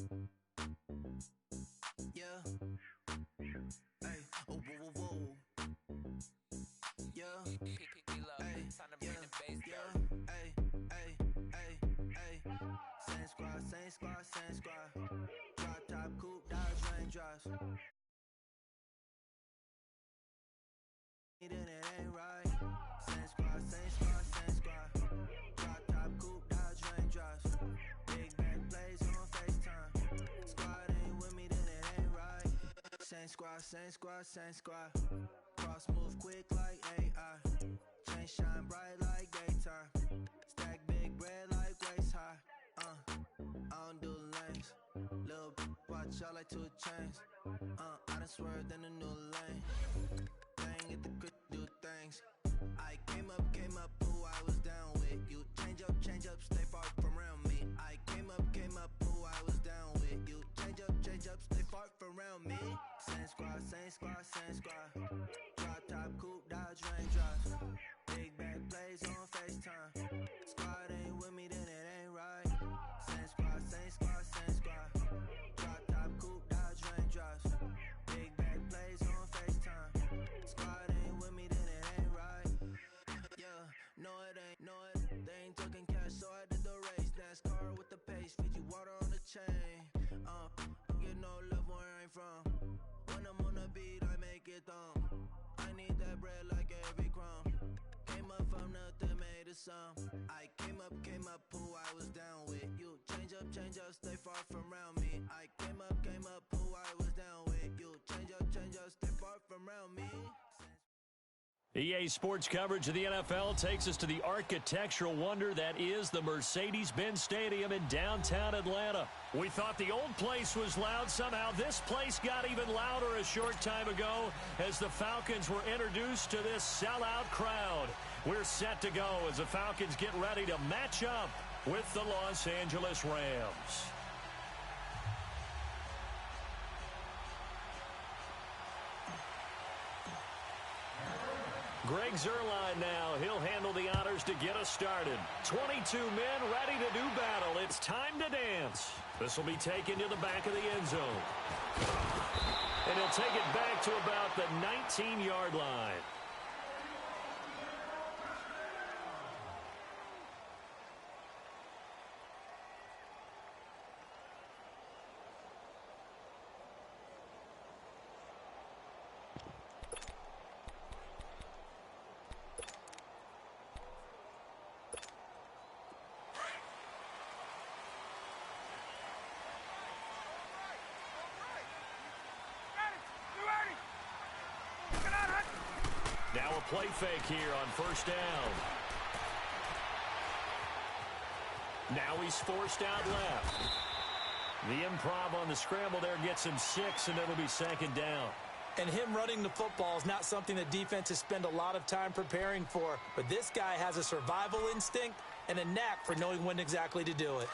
Speaker 5: Yeah. Hey, oh, whoa, whoa, whoa. Yeah. Hey, yeah, yeah. Hey, hey, hey, hey. Same squad, same squad, same squad. Drop top, coupe, Dodge raindrops. Then it ain't right. Same squad, same squad, same squad. Drop top, coupe, Dodge raindrops. Big back plays on FaceTime. Squad ain't with me, then it ain't right. Same squad, same squad, same squad. Cross move quick like AI. Chain shine bright like daytime. Stack big bread like waist high. I don't do lanes. Lil' watch out like 2 chains. I done swerved in a new lane. Bang at the crit, do things. I came up, who I was down with. You change up, stay far from around me. I came up, who I was down with. You change up, stay far from around me. Same squad, same squad, same squad. Drop top, coupe, Dodge raindrops. Big back plays on FaceTime. Squad ain't with me, then it ain't right. Same squad, same squad, same squad. Drop top, coupe, Dodge raindrops. Big back plays on FaceTime. Squad ain't with me, then it ain't right. Yeah, no it ain't, they ain't talking cash, so I did the race. NASCAR with the pace, Fiji water on the chain. Get no love where I ain't from. When I'm on the beat, I make it thump. I need that bread like every crumb. Came up from nothing, made a sum. I came up, who I was down with. You change up, stay far from around me. I came up, who I was down with. You change up, stay far from around me.
Speaker 2: EA Sports coverage of the NFL takes us to the architectural wonder that is the Mercedes-Benz Stadium in downtown Atlanta. We thought the old place was loud. Somehow this place got even louder a short time ago as the Falcons were introduced to this sellout crowd. We're set to go as the Falcons get ready to match up with the Los Angeles Rams. Greg Zuerlein now. He'll handle the honors to get us started. 22 men ready to do battle. It's time to dance. This will be taken to the back of the end zone. And he'll take it back to about the 19-yard line. Now a play fake here on first down. Now he's forced out left. The improv on the scramble there gets him 6, and it'll be second down.
Speaker 3: And him running the football is not something that defenses spend a lot of time preparing for. But this guy has a survival instinct and a knack for knowing when exactly to do it.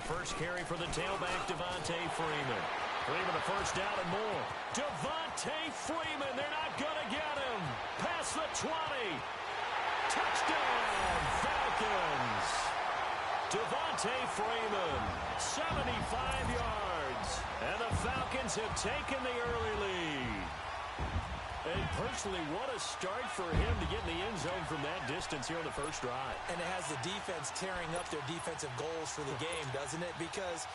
Speaker 2: First carry for the tailback, Devonta Freeman. Freeman a first down and more. Devonta Freeman, they're not going to get him. Past the 20. Touchdown, Falcons. Devonta Freeman, 75 yards. And the Falcons have taken the early lead. And personally, what a start for him to get in the end zone from that distance here on the first drive.
Speaker 3: And it has the defense tearing up their defensive goals for the game, doesn't it? Because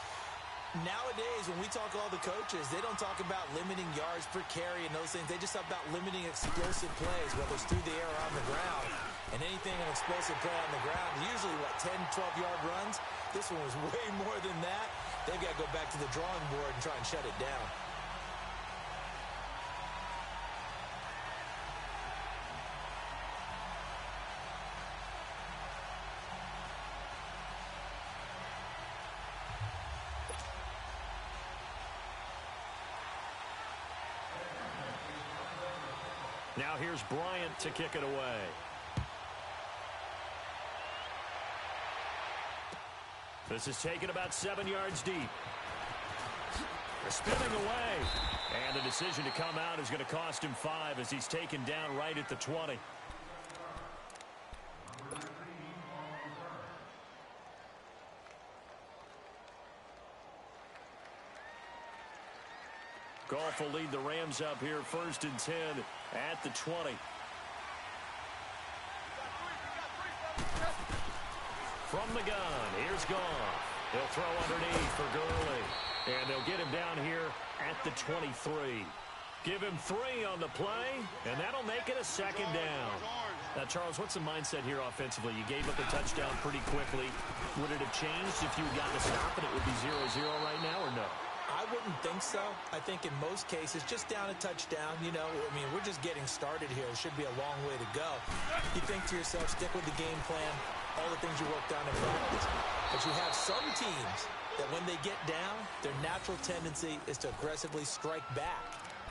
Speaker 3: nowadays, when we talk to all the coaches, they don't talk about limiting yards per carry and those things. They just talk about limiting explosive plays, whether it's through the air or on the ground. And anything an explosive play on the ground, usually, 10, 12-yard runs. This one was way more than that. They've got to go back to the drawing board and try and shut it down.
Speaker 2: Now here's Bryant to kick it away. This is taken about 7 yards deep. They're spinning away. And the decision to come out is going to cost him 5 as he's taken down right at the 20. Goff will lead the Rams up here 1st and 10 at the 20. From the gun, here's Goff. He'll throw underneath for Gurley. And they'll get him down here at the 23. Give him 3 on the play, and that'll make it a 2nd down. Now, Charles, what's the mindset here offensively? You gave up a touchdown pretty quickly. Would it have changed if you had gotten a stop and it would be 0-0 right now, or no?
Speaker 3: I wouldn't think so. I think in most cases, just down a touchdown, you know, I mean, we're just getting started here. It should be a long way to go. You think to yourself, stick with the game plan, all the things you worked on in practice. But you have some teams that when they get down, their natural tendency is to aggressively strike back.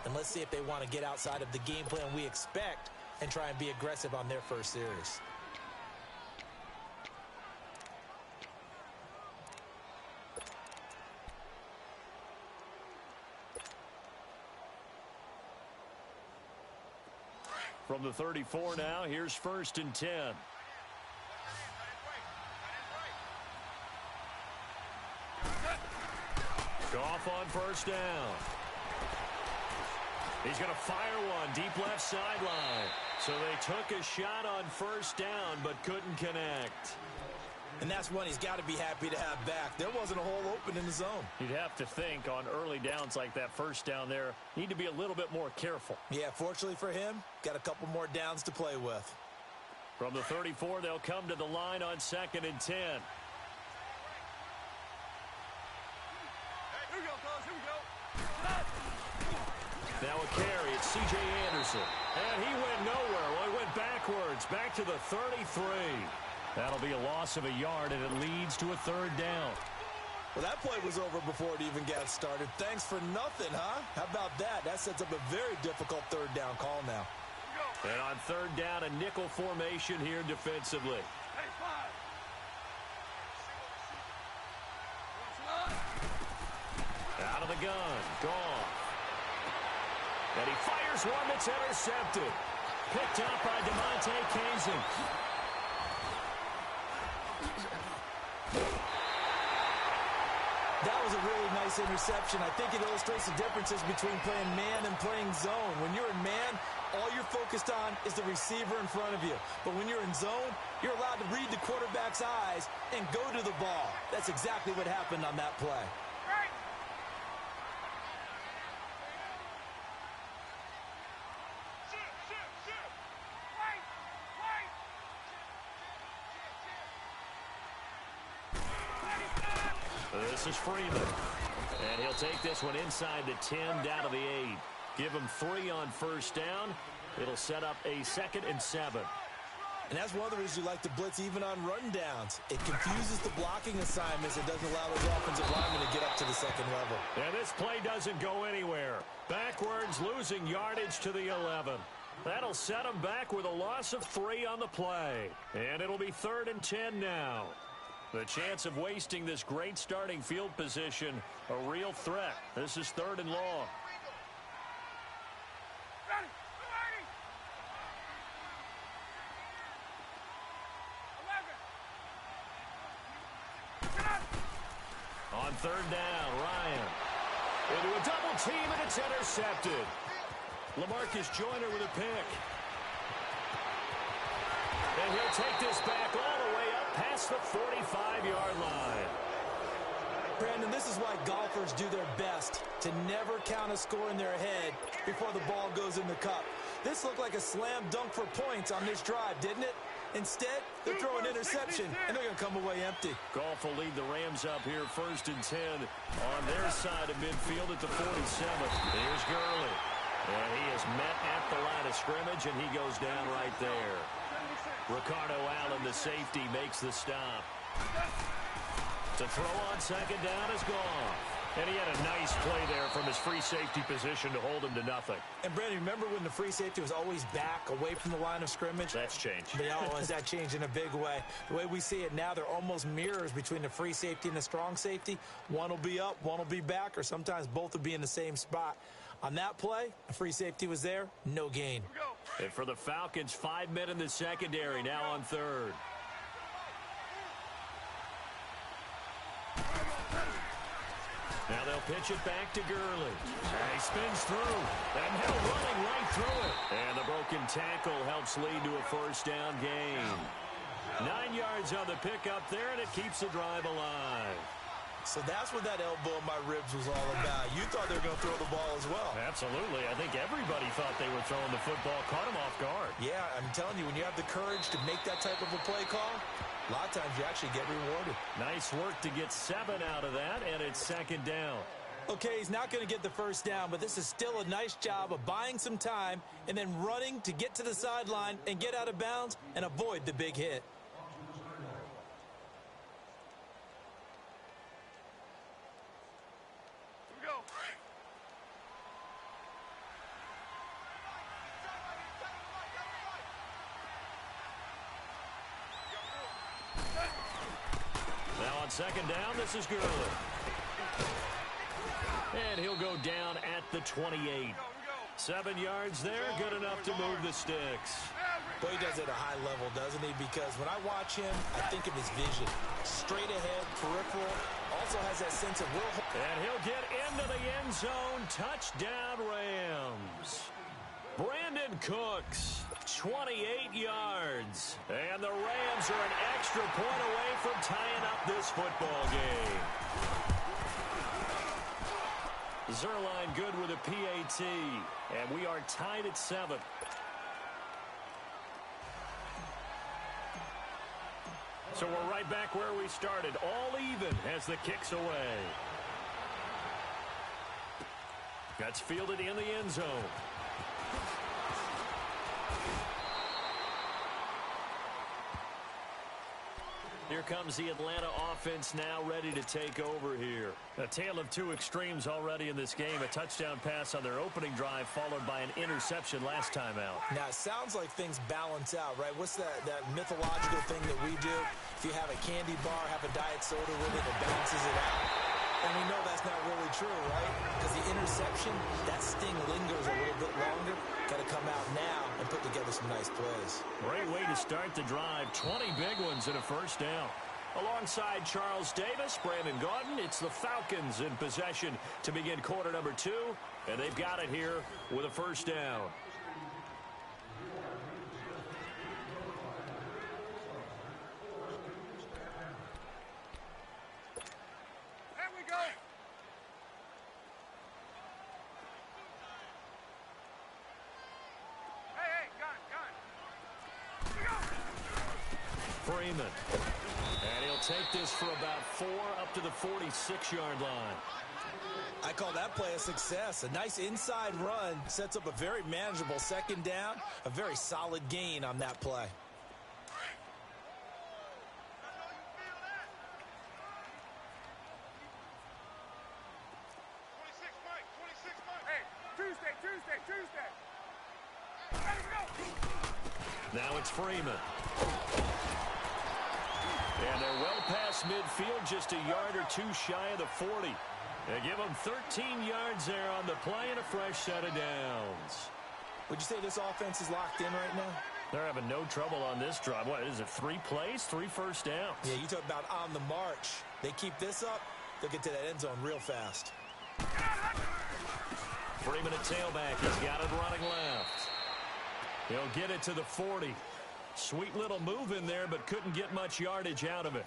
Speaker 3: And let's see if they want to get outside of the game plan we expect and try and be aggressive on their first series.
Speaker 2: From the 34 now, here's 1st and 10. Goff on 1st down. He's going to fire one deep left sideline. So they took a shot on 1st down but couldn't connect.
Speaker 3: And that's one he's got to be happy to have back. There wasn't a hole open in the zone.
Speaker 2: You'd have to think on early downs like that 1st down there, need to be a little bit more careful.
Speaker 3: Yeah, fortunately for him, got a couple more downs to play with.
Speaker 2: From the 34, they'll come to the line on 2nd and 10.
Speaker 4: Here we go, fellas. Here we go.
Speaker 2: Now a carry. It's C.J. Anderson. And he went nowhere. Well, he went backwards. Back to the 33. That'll be a loss of a yard, and it leads to a 3rd down.
Speaker 3: Well, that play was over before it even got started. Thanks for nothing, huh? How about that? That sets up a very difficult 3rd down call now.
Speaker 2: And on 3rd down, a nickel formation here defensively.
Speaker 4: Hey, 5.
Speaker 2: Out of the gun. Goff. And he fires one that's intercepted. Picked up by DeMonte Kazin.
Speaker 3: That was a really nice interception. I think it illustrates the differences between playing man and playing zone. When you're in man, all you're focused on is the receiver in front of you. But when you're in zone, you're allowed to read the quarterback's eyes and go to the ball. That's exactly what happened on that play.
Speaker 4: Right. Shoot. Wait.
Speaker 2: This is Freeman. And he'll take this one inside the 10, down to the 8. Give him 3 on 1st down. It'll set up a 2nd and 7.
Speaker 3: And that's one of the reasons you like to blitz even on run downs. It confuses the blocking assignments. It doesn't allow those offensive linemen to get up to the 2nd level.
Speaker 2: And this play doesn't go anywhere. Backwards, losing yardage to the 11. That'll set them back with a loss of 3 on the play. And it'll be 3rd and 10 now. The chance of wasting this great starting field position, a real threat. This is 3rd and long.
Speaker 4: Ready.
Speaker 2: On 3rd down, Ryan. Into a double team, and it's intercepted. LaMarcus Joyner with a pick. And he'll take this back all the way up past the 45-yard line.
Speaker 3: Brandon, this is why golfers do their best to never count a score in their head before the ball goes in the cup. This looked like a slam dunk for points on this drive, didn't it? Instead, they're throwing interception, and they're going to come away empty.
Speaker 2: Goff will lead the Rams up here 1st and 10 on their side of midfield at the 47. Here's Gurley. And he is met at the line of scrimmage, and he goes down right there. Ricardo Allen, the safety, makes the stop. To throw on 2nd down is Goff. And he had a nice play there from his free safety position to hold him to nothing.
Speaker 3: And, Brandon, remember when the free safety was always back away from the line of scrimmage?
Speaker 2: That's changed.
Speaker 3: Has that changed in a big way? The way we see it now, they're almost mirrors between the free safety and the strong safety. One will be up, one will be back, or sometimes both will be in the same spot. On that play, the free safety was there, no gain.
Speaker 2: And for the Falcons, 5 men in the secondary, now on third. Now they'll pitch it back to Gurley. And he spins through. And Hill running right through it. And the broken tackle helps lead to a first down gain. 9 yards on the pickup there, and it keeps the drive alive.
Speaker 3: So that's what that elbow in my ribs was all about. You thought they were going to throw the ball as well.
Speaker 2: Absolutely. I think everybody thought they were throwing the football. Caught him off guard.
Speaker 3: Yeah, I'm telling you, when you have the courage to make that type of a play call, a lot of times you actually get rewarded.
Speaker 2: Nice work to get 7 out of that, and it's second down.
Speaker 3: Okay, he's not going to get the first down, but this is still a nice job of buying some time and then running to get to the sideline and get out of bounds and avoid the big hit.
Speaker 2: Second down, this is Gurley. And he'll go down at the 28. 7 yards there, good enough to move the sticks.
Speaker 3: Boy, he does it at a high level, doesn't he? Because when I watch him, I think of his vision. Straight ahead, peripheral, also has that sense of will.
Speaker 2: And he'll get into the end zone. Touchdown, Rams. Brandon Cooks, 28 yards. And the Rams are an extra point away from tying up this football game. Zuerlein good with a PAT. And we are tied at 7. So we're right back where we started. All even as the kick's away. That's fielded in the end zone. Here comes the Atlanta offense now ready to take over here. A tale of two extremes already in this game. A touchdown pass on their opening drive followed by an interception last time out.
Speaker 3: Now, it sounds like things balance out, right? What's that mythological thing that we do? If you have a candy bar, have a diet soda with it, it balances it out. And we know that's not really true, right? Because the interception, that sting lingers a little bit longer. Got to come out now and put together some nice plays.
Speaker 2: Great way to start the drive. 20 big ones and a first down. Alongside Charles Davis, Brandon Gaudin, it's the Falcons in possession to begin quarter number 2. And they've got it here with a first down. Freeman. And he'll take this for about 4 up to the 46-yard line.
Speaker 3: I call that play a success. A nice inside run sets up a very manageable second down. A very solid gain on that play.
Speaker 2: Now it's Freeman. And they're well past midfield, just a yard or 2 shy of the 40. They give them 13 yards there on the play and a fresh set of downs.
Speaker 3: Would you say this offense is locked in right now?
Speaker 2: They're having no trouble on this drive. What is it, 3 plays, 3 first downs?
Speaker 3: Yeah, you talk about on the march. They keep this up, they'll get to that end zone real fast.
Speaker 2: Freeman at tailback. He's got it running left. He'll get it to the 40. Sweet little move in there, but couldn't get much yardage out of it.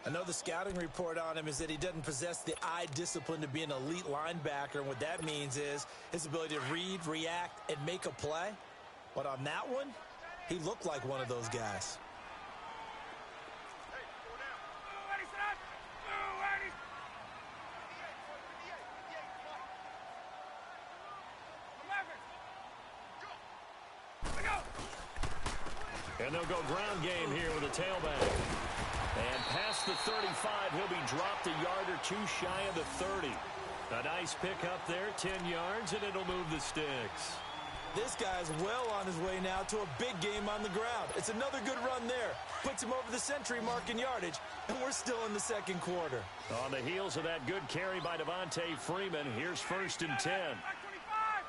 Speaker 3: I know the scouting report on him is that he doesn't possess the eye discipline to be an elite linebacker. And what that means is his ability to read, react, and make a play. But on that one, he looked like one of those guys. And they'll go ground game here with a tailback. And past
Speaker 2: the 35. He'll be dropped a yard or two shy of the 30. A nice pickup there, 10 yards, and it'll move the sticks.
Speaker 3: This guy's well on his way now to a big game on the ground. It's another good run there. Puts him over the century mark in yardage, and we're still in the second quarter.
Speaker 2: On the heels of that good carry by Devontae Freeman, here's 1st and 10.
Speaker 4: Back 25.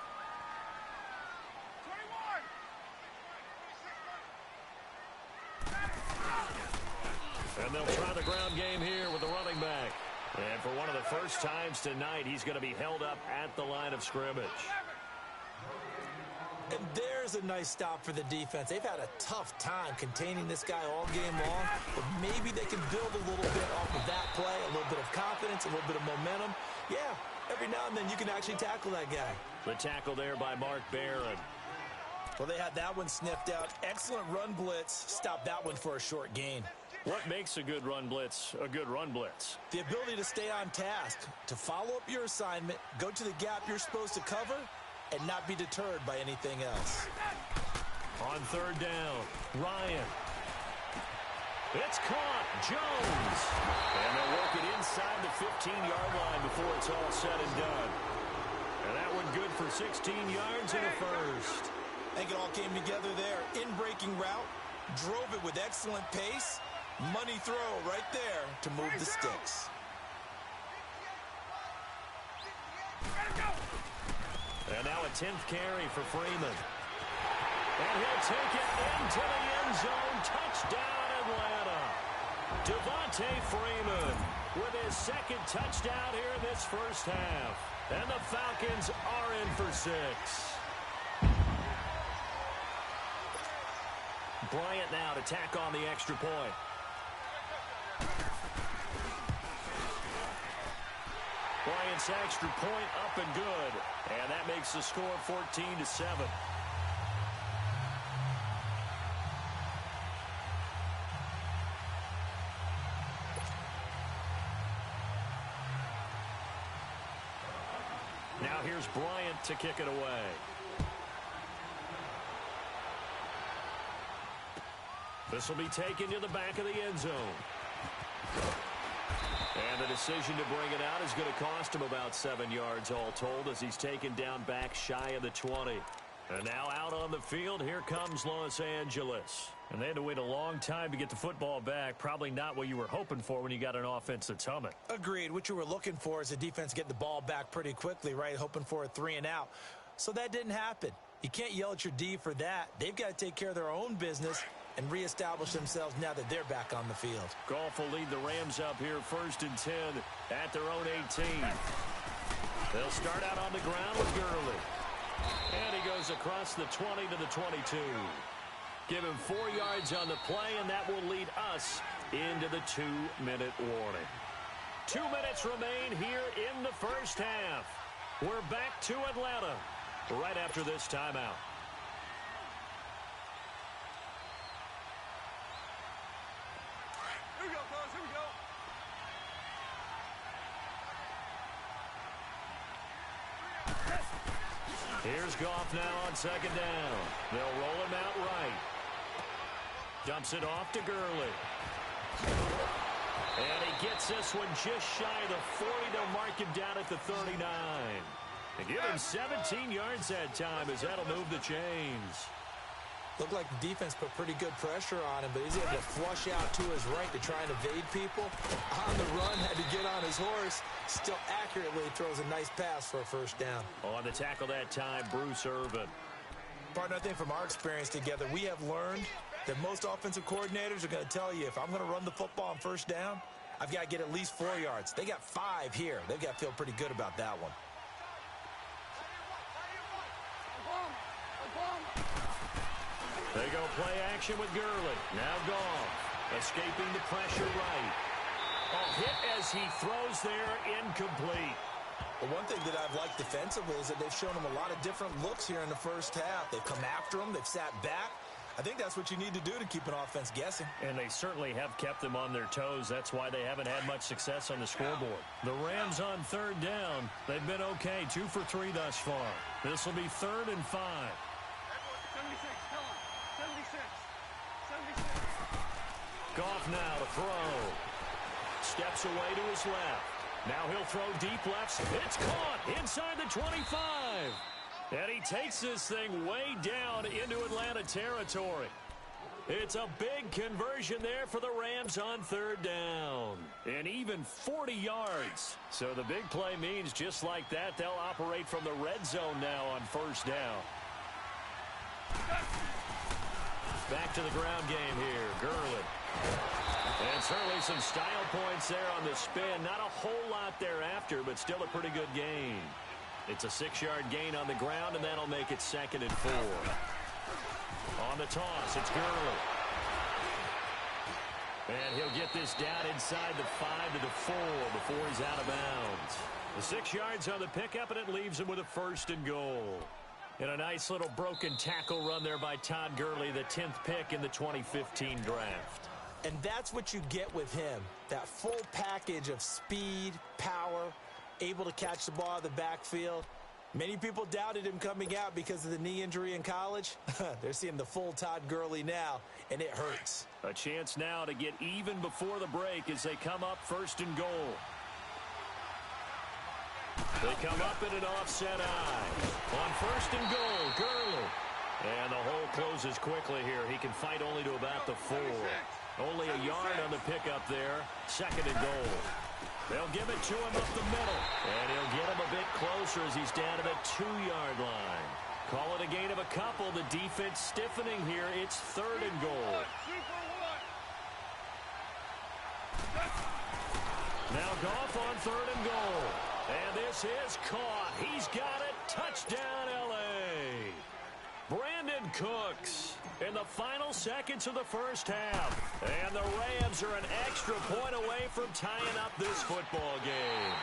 Speaker 4: 21.
Speaker 2: And they'll try the ground game here with the running back. And for one of the first times tonight, he's going to be held up at the line of scrimmage.
Speaker 3: And there's a nice stop for the defense. They've had a tough time containing this guy all game long, but maybe they can build a little bit off of that play, a little bit of confidence, a little bit of momentum. Yeah, every now and then you can actually tackle that guy.
Speaker 2: The tackle there by Mark Barron.
Speaker 3: Well, they had that one sniffed out. Excellent run blitz. Stop that one for a short gain.
Speaker 2: What makes a good run blitz a good run blitz?
Speaker 3: The ability to stay on task, to follow up your assignment, go to the gap you're supposed to cover, and not be deterred by anything else.
Speaker 2: On 3rd down, Ryan. It's caught. Jones. And they'll work it inside the 15-yard line before it's all said and done. And that one good for 16 yards and a first.
Speaker 3: I think it all came together there. In-breaking route, drove it with excellent pace. Money throw right there to move the sticks.
Speaker 2: And now a 10th carry for Freeman. And he'll take it into the end zone. Touchdown, Atlanta. Devontae Freeman with his 2nd touchdown here in this first half. And the Falcons are in for 6. Bryant now to tack on the extra point. Bryant's extra point up and good. And that makes the score 14-7. Now here's Bryant to kick it away. This will be taken to the back of the end zone. And the decision to bring it out is going to cost him about 7 yards all told as he's taken down back shy of the 20. And now out on the field, here comes Los Angeles. And they had to wait a long time to get the football back. Probably not what you were hoping for when you got an offense that's humming.
Speaker 3: Agreed. What you were looking for is the defense get the ball back pretty quickly, right? Hoping for a 3 and out. So that didn't happen. You can't yell at your D for that. They've got to take care of their own business and reestablish themselves now that they're back on the field.
Speaker 2: Goff will lead the Rams up here 1st and 10 at their own 18. They'll start out on the ground with Gurley. And he goes across the 20 to the 22. Give him 4 yards on the play, and that will lead us into the 2-minute warning. 2 minutes remain here in the first half. We're back to Atlanta right after this timeout.
Speaker 4: Here we go, fellas. Here we go.
Speaker 2: Here's Goff now on 2nd down. They'll roll him out right. Dumps it off to Gurley. And he gets this one just shy of the 40. They'll mark him down at the 39. And give him 17 yards that time as that'll move the chains.
Speaker 3: Looked like the defense put pretty good pressure on him, but he's able to flush out to his right to try and evade people. On the run, had to get on his horse. Still accurately throws a nice pass for a 1st down.
Speaker 2: On the tackle that time, Bruce Irvin.
Speaker 3: Partner, I think from our experience together, we have learned that most offensive coordinators are going to tell you, if I'm going to run the football on 1st down, I've got to get at least 4 yards. They got 5 here. They've got to feel pretty good about that one.
Speaker 2: They go play action with Gurley. Now Goff escaping the pressure right. A hit as he throws there, incomplete.
Speaker 3: But one thing that I've liked defensively is that they've shown him a lot of different looks here in the first half. They've come after him. They've sat back. I think that's what you need to do to keep an offense guessing.
Speaker 2: And they certainly have kept them on their toes. That's why they haven't had much success on the scoreboard. The Rams on 3rd down. They've been okay, 2 for 3 thus far. This will be 3rd and 5.
Speaker 4: 76, come on. 76. 76.
Speaker 2: Goff now to throw. steps away to his left. Now he'll throw deep left. It's caught inside the 25. And he takes this thing way down into Atlanta territory. It's a big conversion there for the Rams on third down. And even 40 yards. So the big play means just like that, they'll operate from the red zone now on first down. Back to the ground game here. Gurley. And certainly some style points there on the spin. Not a whole lot thereafter, but still a pretty good gain. It's a 6-yard gain on the ground, and that'll make it 2nd and 4. On the toss, it's Gurley. And he'll get this down inside the 5 to the 4 before he's out of bounds. The 6 yards on the pickup, and it leaves him with a 1st and goal. And a nice little broken tackle run there by Todd Gurley, the 10th pick in the 2015 draft.
Speaker 3: And that's what you get with him, that full package of speed, power, able to catch the ball out of the backfield. Many people doubted him coming out because of the knee injury in college. They're seeing the full Todd Gurley now, and it hurts.
Speaker 2: A chance now to get even before the break as they come up 1st and goal. They come up in an offset eye. On 1st and goal, Gurley. And the hole closes quickly here. He can fight only to about the 4. Only a yard on the pickup there. 2nd and goal. They'll give it to him up the middle. And he'll get him a bit closer as he's down to the 2-yard line. Call it a gain of a couple. The defense stiffening here. It's 3rd and goal. Now Goff on 3rd and goal. And this is caught. He's got it. Touchdown, L.A. Brandon Cooks in the final seconds of the first half. And the Rams are an extra point away from tying up this football game.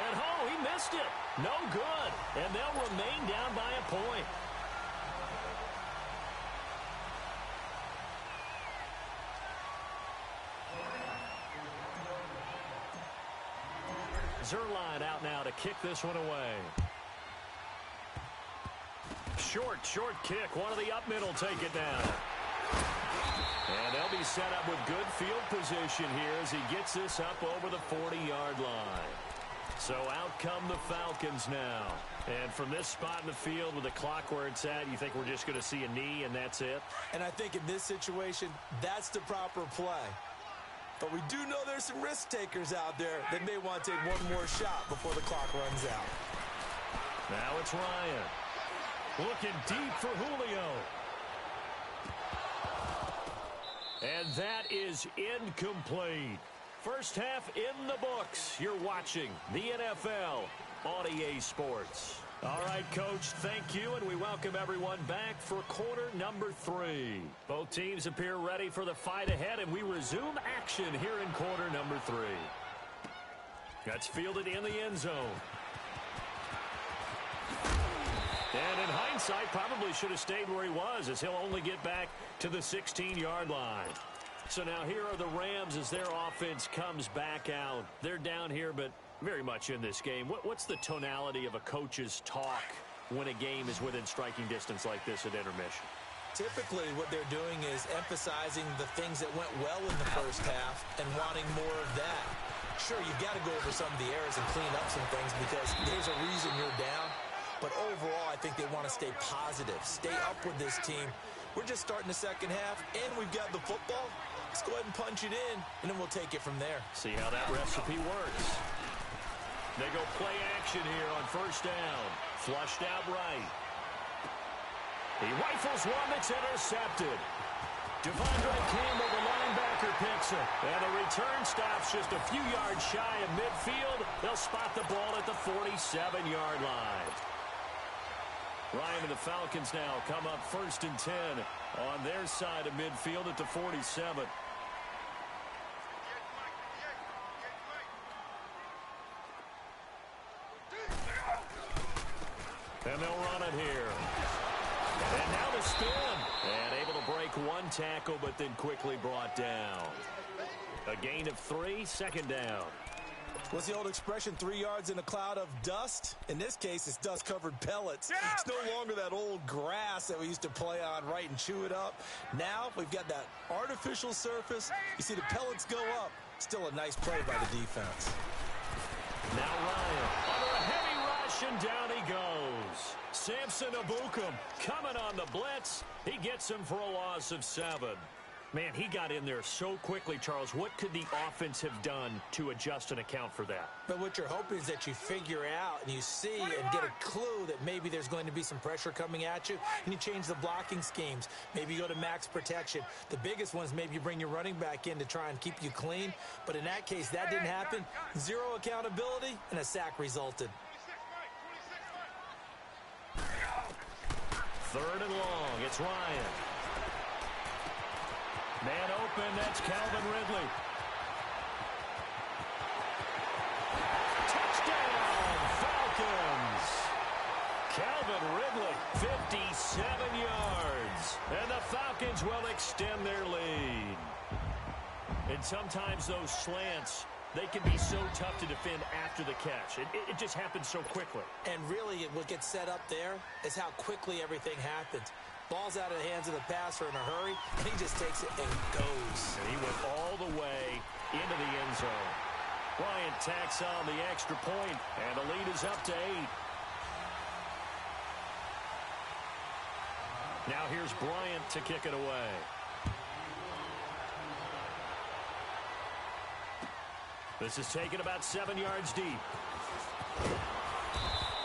Speaker 2: And, oh, he missed it. No good. And they'll remain down by a point. Zuerlein out now to kick this one away. Short kick. One of the up middle take it down. And they'll be set up with good field position here as he gets this up over the 40-yard line. So out come the Falcons now. And from this spot in the field with the clock where it's at, you think we're just going to see a knee and that's it?
Speaker 3: And I think in this situation, that's the proper play. But we do know there's some risk takers out there that may want to take one more shot before the clock runs out.
Speaker 2: Now it's Ryan. Looking deep for Julio. And that is incomplete. First half in the books. You're watching the NFL on EA Sports. All right, Coach, thank you, and we welcome everyone back for quarter number 3. Both teams appear ready for the fight ahead, and we resume action here in quarter number 3. That's fielded in the end zone. And in hindsight, probably should have stayed where he was, as he'll only get back to the 16-yard line. So now here are the Rams as their offense comes back out. They're down here, but very much in this game. What's the tonality of a coach's talk when a game is within striking distance like this at intermission?
Speaker 3: Typically, what they're doing is emphasizing the things that went well in the first half and wanting more of that. Sure, you've got to go over some of the errors and clean up some things because there's a reason you're down. But overall, I think they want to stay positive, stay up with this team. We're just starting the second half, and we've got the football. Let's go ahead and punch it in, and then we'll take it from there.
Speaker 2: See how that recipe works. They go play action here on first down. Flushed out right. He rifles one that's intercepted. Devondre Campbell, the linebacker, picks it. And the return stops just a few yards shy of midfield. They'll spot the ball at the 47-yard line. Ryan and the Falcons now come up 1st and 10 on their side of midfield at the 47. And they'll run it here. And now the spin. And able to break one tackle, but then quickly brought down. A gain of 3, 2nd down.
Speaker 3: What's the old expression, 3 yards in a cloud of dust? In this case, it's dust-covered pellets. It's no longer that old grass that we used to play on, right, and chew it up. Now we've got that artificial surface. You see the pellets go up. Still a nice play by the defense.
Speaker 2: Now Ryan under a heavy rush, and down he goes. Samson Ebukam coming on the blitz. He gets him for a loss of 7. Man, he got in there so quickly, Charles. What could the offense have done to adjust and account for that?
Speaker 3: But what you're hoping is that you figure out and you see and get a clue that maybe there's going to be some pressure coming at you, and you change the blocking schemes. Maybe you go to max protection. The biggest one is maybe you bring your running back in to try and keep you clean. But in that case, that didn't happen. 0 accountability, and a sack resulted.
Speaker 2: 3rd and long. It's Ryan. Man open, that's Calvin Ridley. Touchdown, Falcons! Calvin Ridley, 57 yards. And the Falcons will extend their lead. And sometimes those slants, they can be so tough to defend after the catch. It just happens so quickly.
Speaker 3: And really, what gets set up there is how quickly everything happens. Ball's out of the hands of the passer in a hurry, and he just takes it and goes.
Speaker 2: And he went all the way into the end zone. Bryant tacks on the extra point, and the lead is up to 8. Now here's Bryant to kick it away. This is taken about 7 yards deep.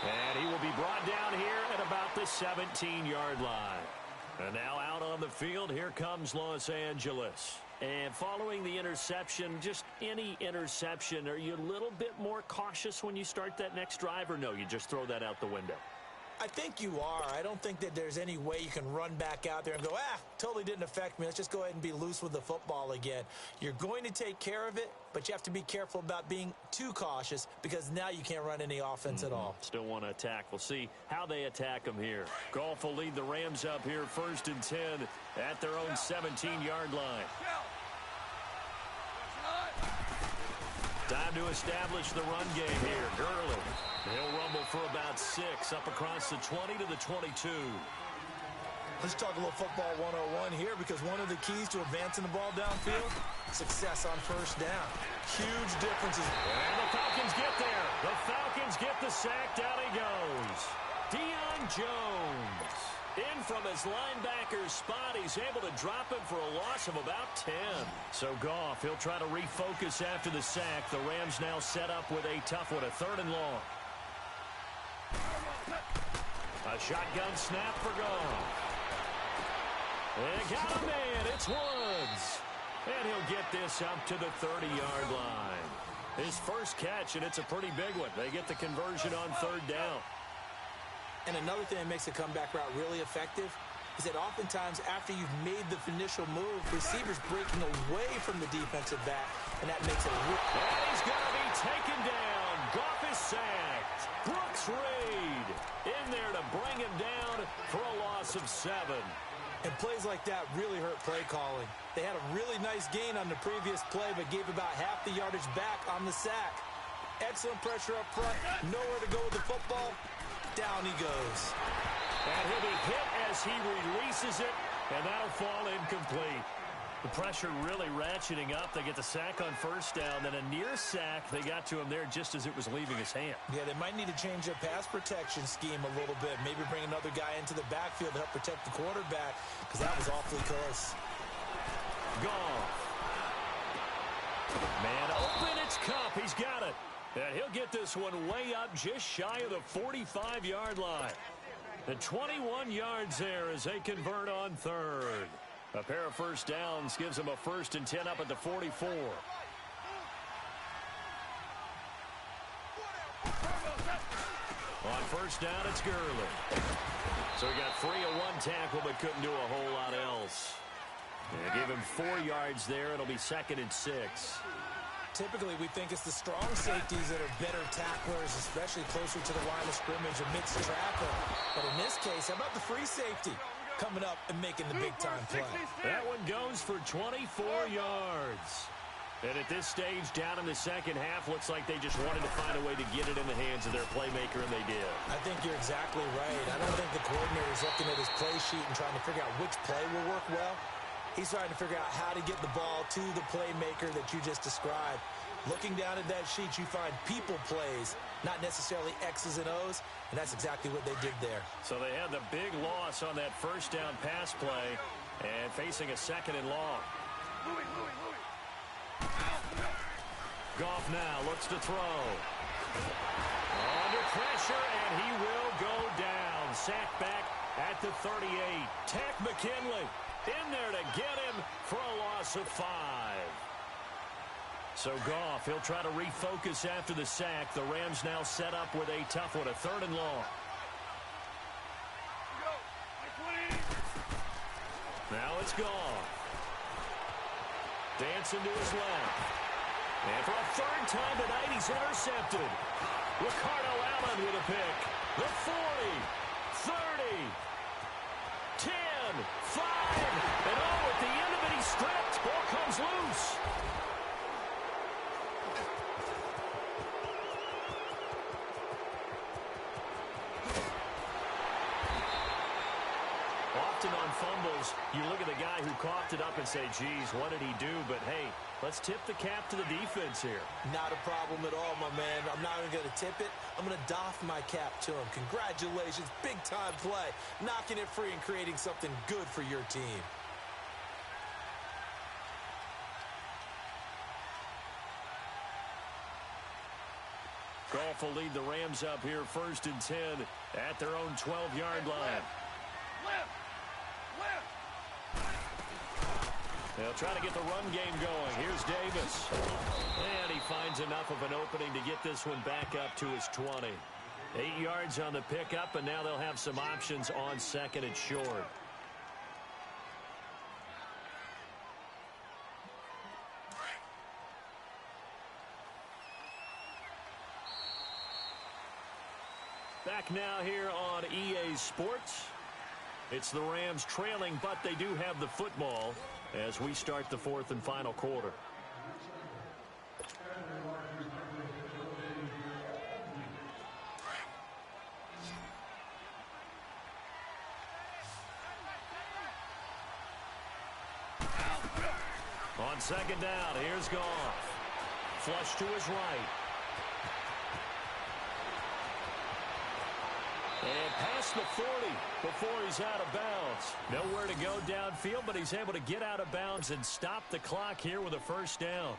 Speaker 2: And he will be brought down here at about the 17-yard line. And now out on the field, here comes Los Angeles. And following the interception, just any interception, are you a little bit more cautious when you start that next drive, or no, you just throw that out the window?
Speaker 3: I think you are. I don't think that there's any way you can run back out there and go, totally didn't affect me. Let's just go ahead and be loose with the football again. You're going to take care of it, but you have to be careful about being too cautious because now you can't run any offense at all.
Speaker 2: Still want to attack. We'll see how they attack them here. Goff will lead the Rams up here 1st and 10 at their own 17-yard line. Time to establish the run game here. Gurley. He'll rumble for about 6 up across the 20 to the 22.
Speaker 3: Let's talk a little football 101 here because one of the keys to advancing the ball downfield, success on 1st down. Huge differences.
Speaker 2: And the Falcons get there. The Falcons get the sack. Down he goes. Deion Jones. In from his linebacker spot, he's able to drop him for a loss of about 10. So Goff, he'll try to refocus after the sack. The Rams now set up with a tough one, a 3rd and long. A shotgun snap for Goff. And got a man, it's Woods. And he'll get this up to the 30-yard line. His first catch, and it's a pretty big one. They get the conversion on 3rd down.
Speaker 3: And another thing that makes a comeback route really effective is that oftentimes after you've made the initial move, receivers breaking away from the defensive back, and that makes it a real...
Speaker 2: And he's going to be taken down. Goff is sacked. Brooks Reed in there to bring him down for a loss of 7.
Speaker 3: And plays like that really hurt play calling. They had a really nice gain on the previous play, but gave about half the yardage back on the sack. Excellent pressure up front. Nowhere to go with the football. Down he goes.
Speaker 2: And he'll be hit as he releases it, and that'll fall incomplete. The pressure really ratcheting up. They get the sack on 1st down, then a near sack. They got to him there just as it was leaving his hand.
Speaker 3: Yeah, they might need to change their pass protection scheme a little bit. Maybe bring another guy into the backfield to help protect the quarterback, because that was awfully close.
Speaker 2: Goff. Man open, it's Kupp. He's got it. And he'll get this one way up just shy of the 45-yard line. The 21 yards there as they convert on 3rd. A pair of 1st downs gives them a 1st and 10 up at the 44. On 1st down, it's Gurley. So he got free of 1 tackle but couldn't do a whole lot else. They gave him 4 yards there. It'll be 2nd and 6.
Speaker 3: Typically, we think it's the strong safeties that are better tacklers, especially closer to the line of scrimmage amidst traffic. But in this case, how about the free safety coming up and making the big-time play?
Speaker 2: That one goes for 24 yards. And at this stage, down in the 2nd half, looks like they just wanted to find a way to get it in the hands of their playmaker, and they did.
Speaker 3: I think you're exactly right. I don't think the coordinator is looking at his play sheet and trying to figure out which play will work well. He's trying to figure out how to get the ball to the playmaker that you just described. Looking down at that sheet, you find people plays, not necessarily X's and O's, and that's exactly what they did there.
Speaker 2: So they had the big loss on that first down pass play and facing a second and long. Goff now looks to throw. Under pressure, and he will go down. Sacked back at the 38. Takk McKinley in there to get him for a loss of 5. So Goff, he'll try to refocus after the sack. The Rams now set up with a tough one, a 3rd and long. Now it's Goff. Dancing to his left. And for a 3rd time tonight, he's intercepted. Ricardo Allen with a pick. The 40, 30, 10, 5, and at the end of it, he's stripped. Ball comes loose. Often on fumbles, you look at the guy who coughed it up and say, geez, what did he do? But, hey, let's tip the cap to the defense here.
Speaker 3: Not a problem at all, my man. I'm not even going to tip it. I'm going to doff my cap to him. Congratulations. Big-time play. Knocking it free and creating something good for your team.
Speaker 2: Goff will lead the Rams up here 1st and 10 at their own 12-yard line. They'll try to get the run game going. Here's Davis. And he finds enough of an opening to get this one back up to his 20. 8 yards on the pickup, and now they'll have some options on 2nd and short. Back now here on EA Sports. It's the Rams trailing, but they do have the football as we start the 4th and final quarter. On 2nd down, here's Goff. Flush to his right. And past the 40 before he's out of bounds. Nowhere to go downfield, but he's able to get out of bounds and stop the clock here with a 1st down.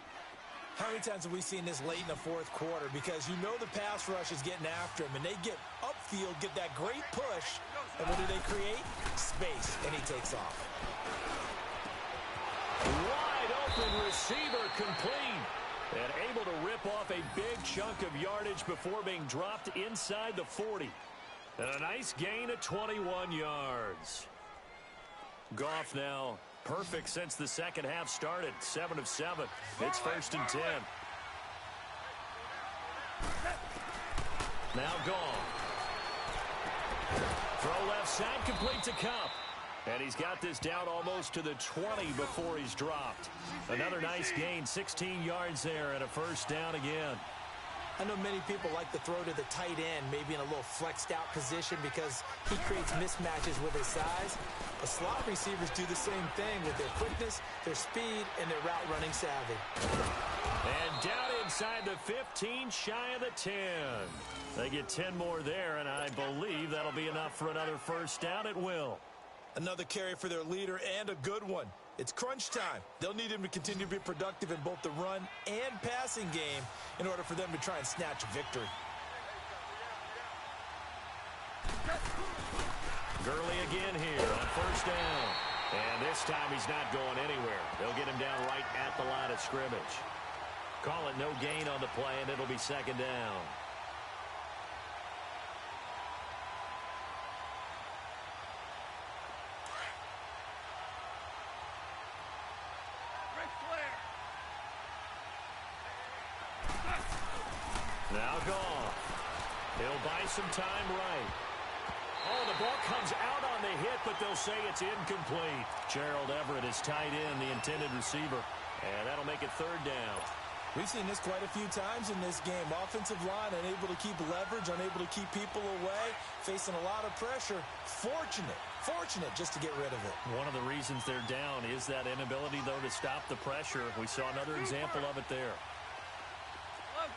Speaker 3: How many times have we seen this late in the 4th quarter? Because you know the pass rush is getting after him, and they get upfield, get that great push, and what do they create? Space, and he takes off.
Speaker 2: Wide open receiver complete. And able to rip off a big chunk of yardage before being dropped inside the 40. And a nice gain of 21 yards. Goff now perfect since the 2nd half started. 7 of 7. It's 1st and 10. Now Goff. Throw left side, complete to Kupp. And he's got this down almost to the 20 before he's dropped. Another nice gain, 16 yards there and a 1st down again.
Speaker 3: I know many people like to throw to the tight end, maybe in a little flexed out position because he creates mismatches with his size. But slot receivers do the same thing with their quickness, their speed, and their route running savvy.
Speaker 2: And down inside the 15, shy of the 10. They get 10 more there, and I believe that'll be enough for another 1st down at will.
Speaker 3: Another carry for their leader and a good one. It's crunch time. They'll need him to continue to be productive in both the run and passing game in order for them to try and snatch a victory.
Speaker 2: Gurley again here on 1st down. And this time he's not going anywhere. They'll get him down right at the line of scrimmage. Call it no gain on the play, and it'll be 2nd down. Now Goff. He'll buy some time right. Oh, the ball comes out on the hit, but they'll say it's incomplete. Gerald Everett is tied in, the intended receiver, and that'll make it 3rd down.
Speaker 3: We've seen this quite a few times in this game. Offensive line unable to keep leverage, unable to keep people away, facing a lot of pressure. Fortunate Fortunate just to get rid of it.
Speaker 2: One of the reasons they're down is that inability, though, to stop the pressure. We saw another example of it there.
Speaker 4: 11.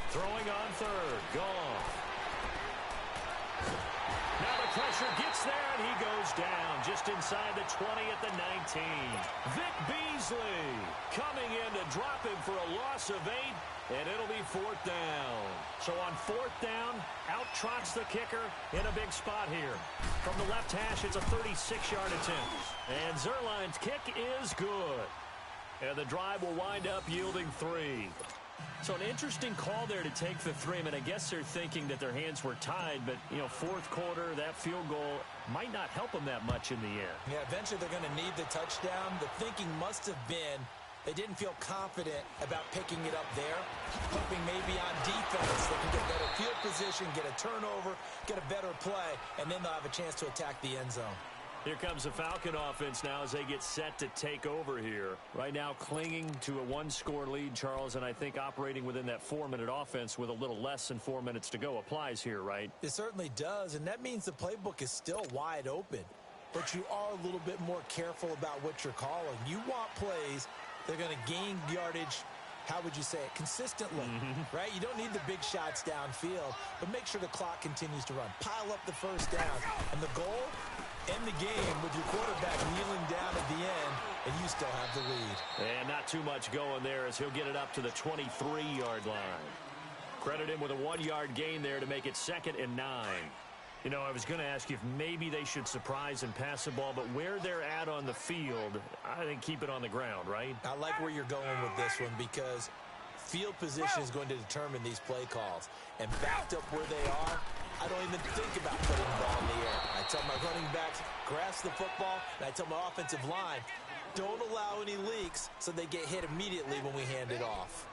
Speaker 2: Throwing on third. Gone. Now the pressure gets there, and he goes down just inside the 20 at the 19. Vic Beasley coming in to drop him for a loss of 8, and it'll be 4th down. So on 4th down, out trots the kicker in a big spot here. From the left hash, it's a 36-yard attempt. And Zuerlein's kick is good. And the drive will wind up yielding 3. So an interesting call there to take the 3. I mean, I guess they're thinking that their hands were tied, but, you know, 4th quarter, that field goal might not help them that much in the end.
Speaker 3: Yeah, eventually they're going to need the touchdown. The thinking must have been they didn't feel confident about picking it up there, hoping maybe on defense they can get better field position, get a turnover, get a better play, and then they'll have a chance to attack the end zone.
Speaker 2: Here comes the Falcon offense now as they get set to take over here. Right now clinging to a 1-score lead, Charles, and I think operating within that 4-minute offense with a little less than 4 minutes to go applies here, right?
Speaker 3: It certainly does, and that means the playbook is still wide open. But you are a little bit more careful about what you're calling. You want plays that are going to gain yardage, how would you say it, consistently, right? You don't need the big shots downfield, but make sure the clock continues to run. Pile up the first down, and the goal, end the game with your quarterback kneeling down at the end, and you still have the lead.
Speaker 2: And not too much going there as he'll get it up to the 23-yard line. Credit him with a 1-yard gain there to make it 2nd and 9. You know, I was going to ask you if maybe they should surprise and pass the ball, but where they're at on the field, I think keep it on the ground, right?
Speaker 3: I like where you're going with this one because field position is going to determine these play calls. And backed up where they are, I don't even think about putting the ball in the air. I tell my running backs, grasp the football, and I tell my offensive line, don't allow any leaks so they get hit immediately when we hand it off.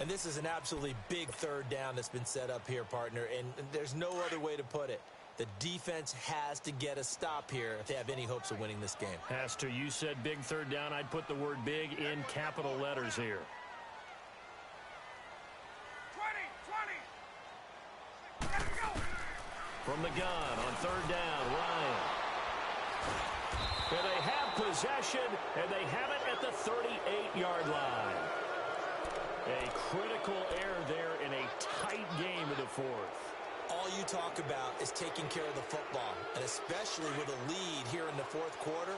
Speaker 3: And this is an absolutely big 3rd down that's been set up here, partner, and there's no other way to put it. The defense has to get a stop here if they have any hopes of winning this game.
Speaker 2: Has to. You said big 3rd down. I'd put the word big in capital letters here.
Speaker 4: 20. Let it go.
Speaker 2: From the gun on 3rd down, Ryan. And they have possession, and they have it at the 38-yard line. A critical error there in a tight game of the 4th.
Speaker 3: All you talk about is taking care of the football, and especially with a lead here in the 4th quarter,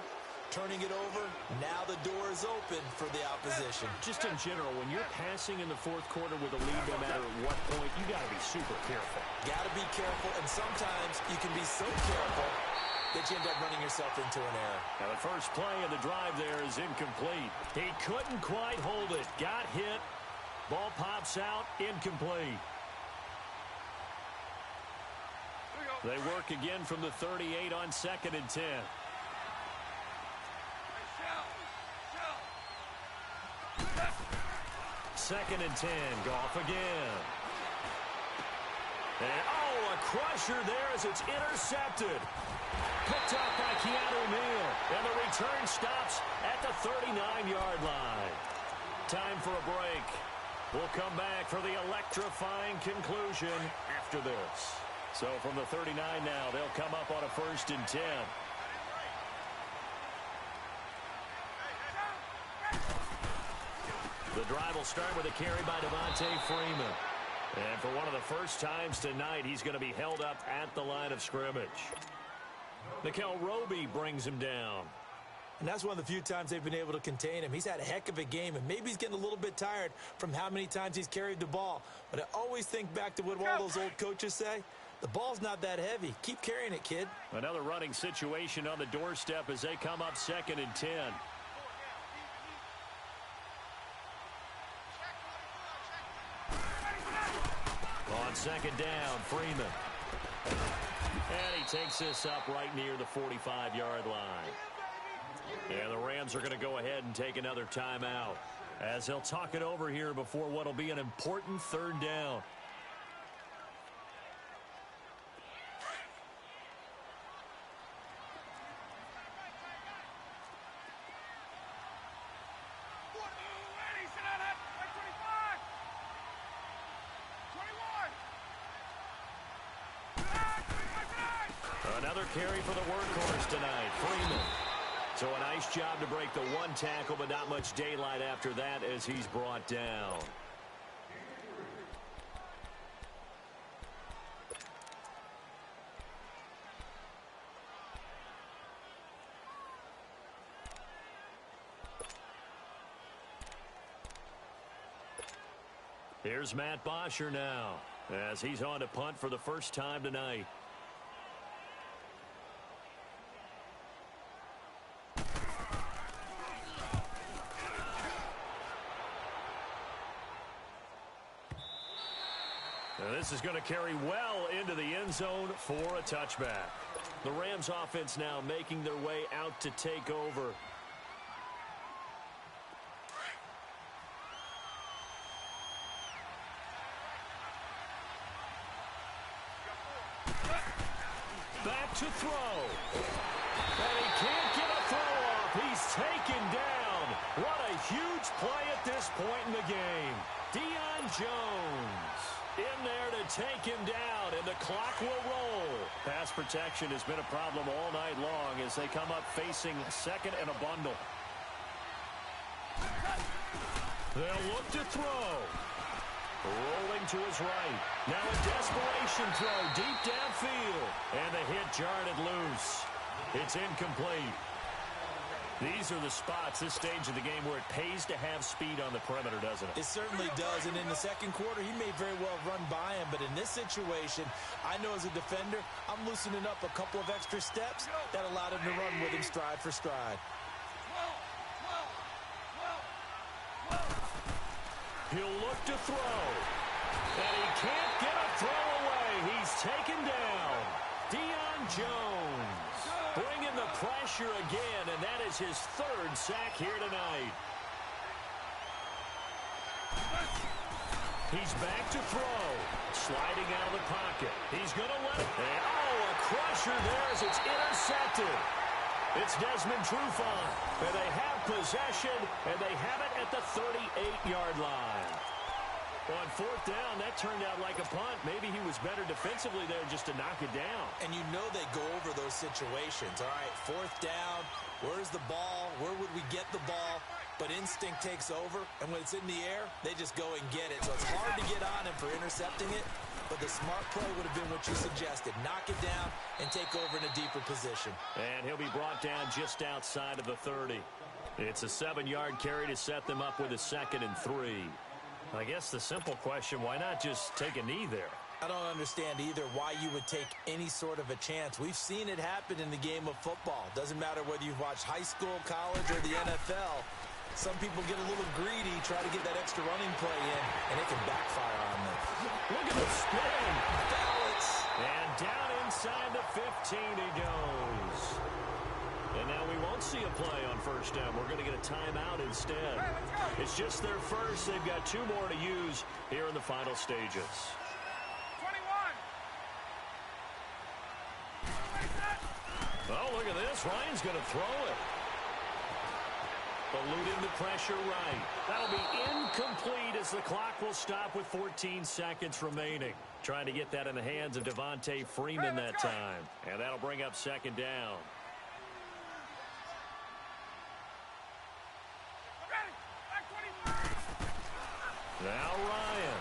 Speaker 3: turning it over, now the door is open for the opposition.
Speaker 2: Just in general, when you're passing in the 4th quarter with a lead, no matter at what point, you got to be super careful.
Speaker 3: Got to be careful, and sometimes you can be so careful that you end up running yourself into an error.
Speaker 2: Now the first play of the drive there is incomplete. He couldn't quite hold it. Got hit. Ball pops out. Incomplete. They work again from the 38 on 2nd and 10. Second and 10. Goff again. And, oh, a crusher there as it's intercepted. Picked up by Keanu Neal. And the return stops at the 39-yard line. Time for a break. We'll come back for the electrifying conclusion after this. So from the 39 now, they'll come up on a 1st and 10. The drive will start with a carry by Devontae Freeman. And for one of the first times tonight, he's going to be held up at the line of scrimmage. Nickel Roby brings him down.
Speaker 3: And that's one of the few times they've been able to contain him. He's had a heck of a game, and maybe he's getting a little bit tired from how many times he's carried the ball. But I always think back to what all those old coaches say. The ball's not that heavy. Keep carrying it, kid.
Speaker 2: Another running situation on the doorstep as they come up 2nd and 10. On 2nd down, Freeman. And he takes this up right near the 45-yard line. And the Rams are going to go ahead and take another timeout as they'll talk it over here before what will be an important 3rd down. Another carry for the workhorse tonight, Freeman. So a nice job to break the one tackle, but not much daylight after that as he's brought down. Here's Matt Bosher now as he's on to punt for the first time tonight. Now this is going to carry well into the end zone for a touchback. The Rams offense now making their way out to take over. Back to throw. And he can't get a throw off. He's taken down. What a huge play at this point in the game. Deion Jones in there to take him down, and the clock will roll. Pass protection has been a problem all night long as they come up facing second and a bundle. They'll look to throw. Rolling to his right. Now a desperation throw deep downfield. And the hit jarred it loose. It's incomplete. These are the spots, this stage of the game, where it pays to have speed on the perimeter, doesn't it?
Speaker 3: It certainly does. And in the second quarter, he may very well run by him. But in this situation, I know as a defender, I'm loosening up a couple of extra steps that allowed him to run with him stride for stride.
Speaker 2: He'll look to throw. And he can't get a throw away. He's taken down. Deion Jones bringing the pressure again, and that is his third sack here tonight. He's back to throw. Sliding out of the pocket. He's going to let it. And, a crusher there as it's intercepted. It's Desmond Trufant, and they have possession, and they have it at the 38-yard line. On fourth down, that turned out like a punt. Maybe he was better defensively there just to knock it down.
Speaker 3: And you know they go over those situations. All right, fourth down, where's the ball? Where would we get the ball? But instinct takes over, and when it's in the air, they just go and get it. So it's hard to get on him for intercepting it, but the smart play would have been what you suggested. Knock it down and take over in a deeper position.
Speaker 2: And he'll be brought down just outside of the 30. It's a 7-yard carry to set them up with a 2nd and 3. I guess the simple question, why not just take a knee there?
Speaker 3: I don't understand either why you would take any sort of a chance. We've seen it happen in the game of football. Doesn't matter whether you've watched high school, college, or the NFL. Some people get a little greedy, try to get that extra running play in, and it can backfire on them.
Speaker 2: Look at the spin. Balance. And down inside the 15 he goes. And now we won't see a play on first down. We're going to get a timeout instead.
Speaker 4: Hey,
Speaker 2: it's just their first. They've got 2 more to use here in the final stages.
Speaker 4: 21.
Speaker 2: Oh, look at this. Ryan's going to throw it. Eluding the pressure right. That'll be incomplete as the clock will stop with 14 seconds remaining. Trying to get that in the hands of Devontae Freeman that time. And that'll bring up 2nd down. Now Ryan.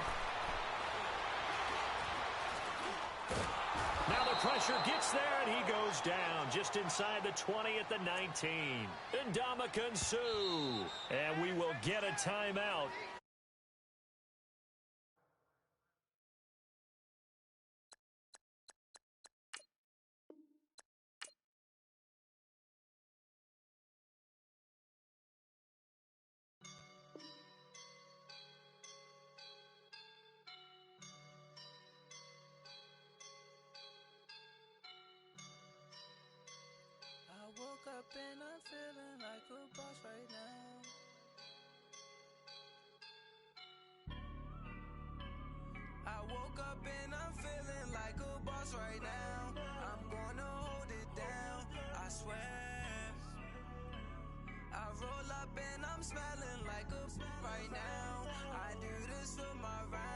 Speaker 2: Now the pressure gets there, and he goes down just inside the 20 at the 19. Ndamukong Suh. And we will get a timeout.
Speaker 5: Woke up and I'm feeling like a boss right now. I woke up and I'm feeling like a boss right now. I'm gonna hold it down, I swear. I roll up and I'm smelling like a right now. I do this for my right.